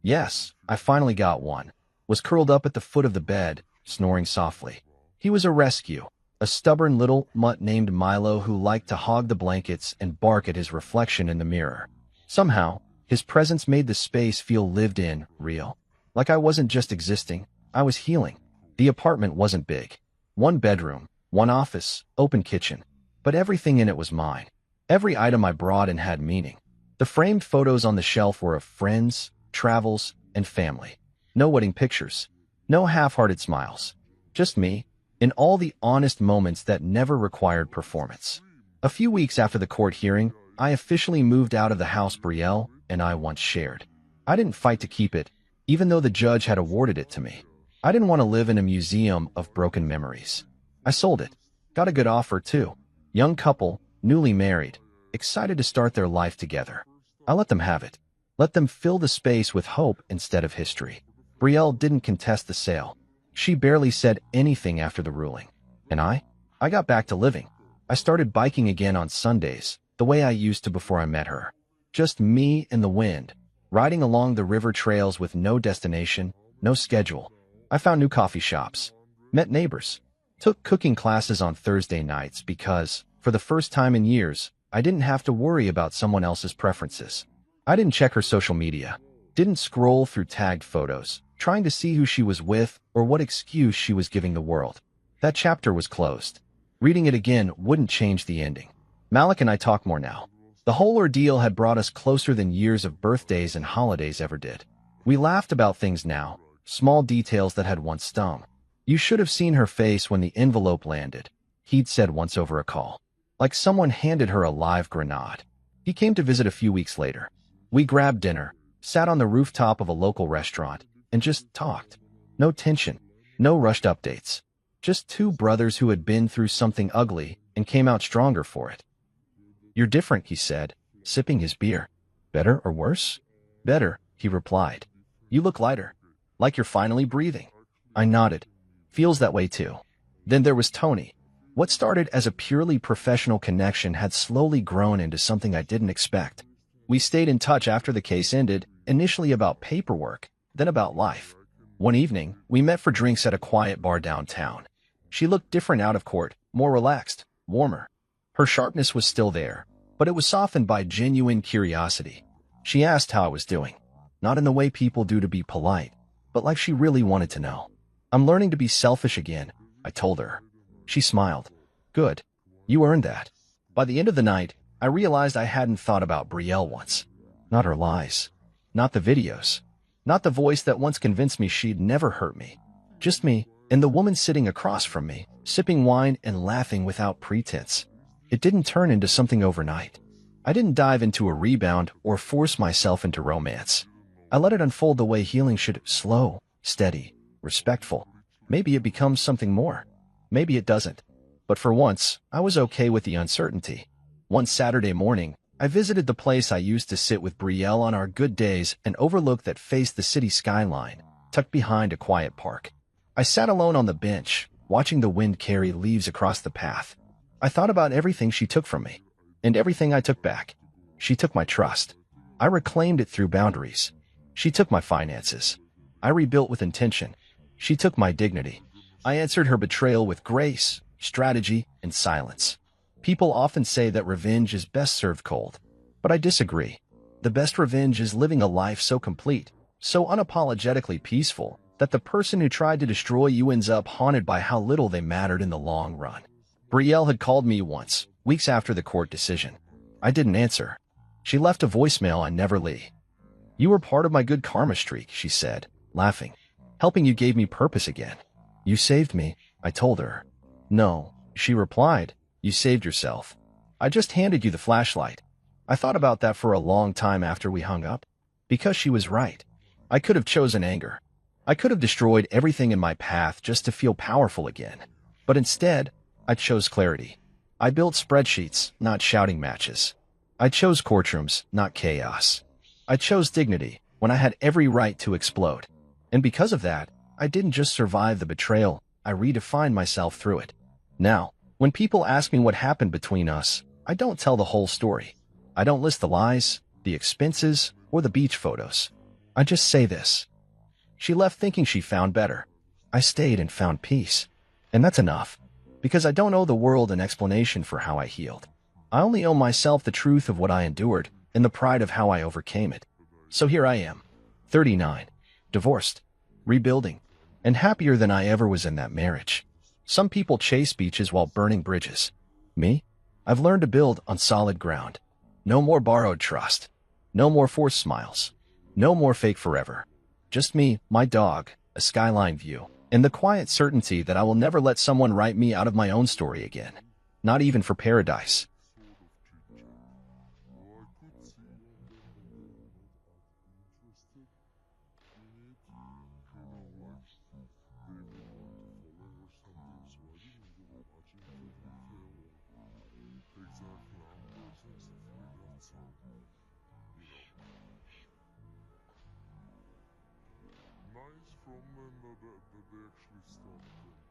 yes, I finally got one, was curled up at the foot of the bed, snoring softly. He was a rescue, a stubborn little mutt named Milo who liked to hog the blankets and bark at his reflection in the mirror. Somehow, his presence made the space feel lived in, real. Like I wasn't just existing, I was healing. The apartment wasn't big. One bedroom, one office, open kitchen. But everything in it was mine. Every item I brought in had meaning. The framed photos on the shelf were of friends, travels, and family. No wedding pictures. No half-hearted smiles. Just me, in all the honest moments that never required performance. A few weeks after the court hearing, I officially moved out of the house Brielle and I once shared. I didn't fight to keep it, even though the judge had awarded it to me. I didn't want to live in a museum of broken memories. I sold it. Got a good offer, too. Young couple, newly married, excited to start their life together. I let them have it. Let them fill the space with hope instead of history. Brielle didn't contest the sale. She barely said anything after the ruling. And I got back to living. I started biking again on Sundays, the way I used to before I met her. Just me and the wind, riding along the river trails with no destination, no schedule. I found new coffee shops, met neighbors, took cooking classes on Thursday nights because, for the first time in years, I didn't have to worry about someone else's preferences. I didn't check her social media, didn't scroll through tagged photos, trying to see who she was with or what excuse she was giving the world. That chapter was closed. Reading it again wouldn't change the ending. Malik and I talk more now. The whole ordeal had brought us closer than years of birthdays and holidays ever did. We laughed about things now, small details that had once stung. You should have seen her face when the envelope landed, he'd said once over a call. Like someone handed her a live grenade. He came to visit a few weeks later. We grabbed dinner, sat on the rooftop of a local restaurant, and just talked. No tension, no rushed updates. Just two brothers who had been through something ugly and came out stronger for it. "You're different," he said, sipping his beer. "Better or worse?" "Better," he replied. "You look lighter, like you're finally breathing." I nodded. "Feels that way too." Then there was Tony. What started as a purely professional connection had slowly grown into something I didn't expect. We stayed in touch after the case ended, initially about paperwork, then about life. One evening, we met for drinks at a quiet bar downtown. She looked different out of court, more relaxed, warmer. Her sharpness was still there, but it was softened by genuine curiosity. She asked how I was doing, not in the way people do to be polite, but like she really wanted to know. "I'm learning to be selfish again," I told her. She smiled. "Good. You earned that." By the end of the night, I realized I hadn't thought about Brielle once. Not her lies. Not the videos. Not the voice that once convinced me she'd never hurt me. Just me, and the woman sitting across from me, sipping wine and laughing without pretense. It didn't turn into something overnight. I didn't dive into a rebound or force myself into romance. I let it unfold the way healing should: slow, steady, respectful. Maybe it becomes something more. Maybe it doesn't. But for once, I was okay with the uncertainty. One Saturday morning, I visited the place I used to sit with Brielle on our good days, an overlook that faced the city skyline, tucked behind a quiet park. I sat alone on the bench, watching the wind carry leaves across the path. I thought about everything she took from me, and everything I took back. She took my trust. I reclaimed it through boundaries. She took my finances. I rebuilt with intention. She took my dignity. I answered her betrayal with grace, strategy, and silence. People often say that revenge is best served cold, but I disagree. The best revenge is living a life so complete, so unapologetically peaceful, that the person who tried to destroy you ends up haunted by how little they mattered in the long run. Brielle had called me once, weeks after the court decision. I didn't answer. She left a voicemail I never leave. "You were part of my good karma streak," she said, laughing. "Helping you gave me purpose again." "You saved me," I told her. "No," she replied. "You saved yourself. I just handed you the flashlight." I thought about that for a long time after we hung up. Because she was right. I could have chosen anger. I could have destroyed everything in my path just to feel powerful again. But instead, I chose clarity. I built spreadsheets, not shouting matches. I chose courtrooms, not chaos. I chose dignity when I had every right to explode. And because of that, I didn't just survive the betrayal, I redefined myself through it. Now, when people ask me what happened between us, I don't tell the whole story. I don't list the lies, the expenses, or the beach photos. I just say this. She left thinking she found better. I stayed and found peace. And that's enough. Because I don't owe the world an explanation for how I healed. I only owe myself the truth of what I endured and the pride of how I overcame it. So here I am, 39, divorced, rebuilding, and happier than I ever was in that marriage. Some people chase beaches while burning bridges. Me? I've learned to build on solid ground. No more borrowed trust. No more forced smiles. No more fake forever. Just me, my dog, a skyline view, and the quiet certainty that I will never let someone write me out of my own story again. Not even for paradise. Nice from them that they actually stopped them.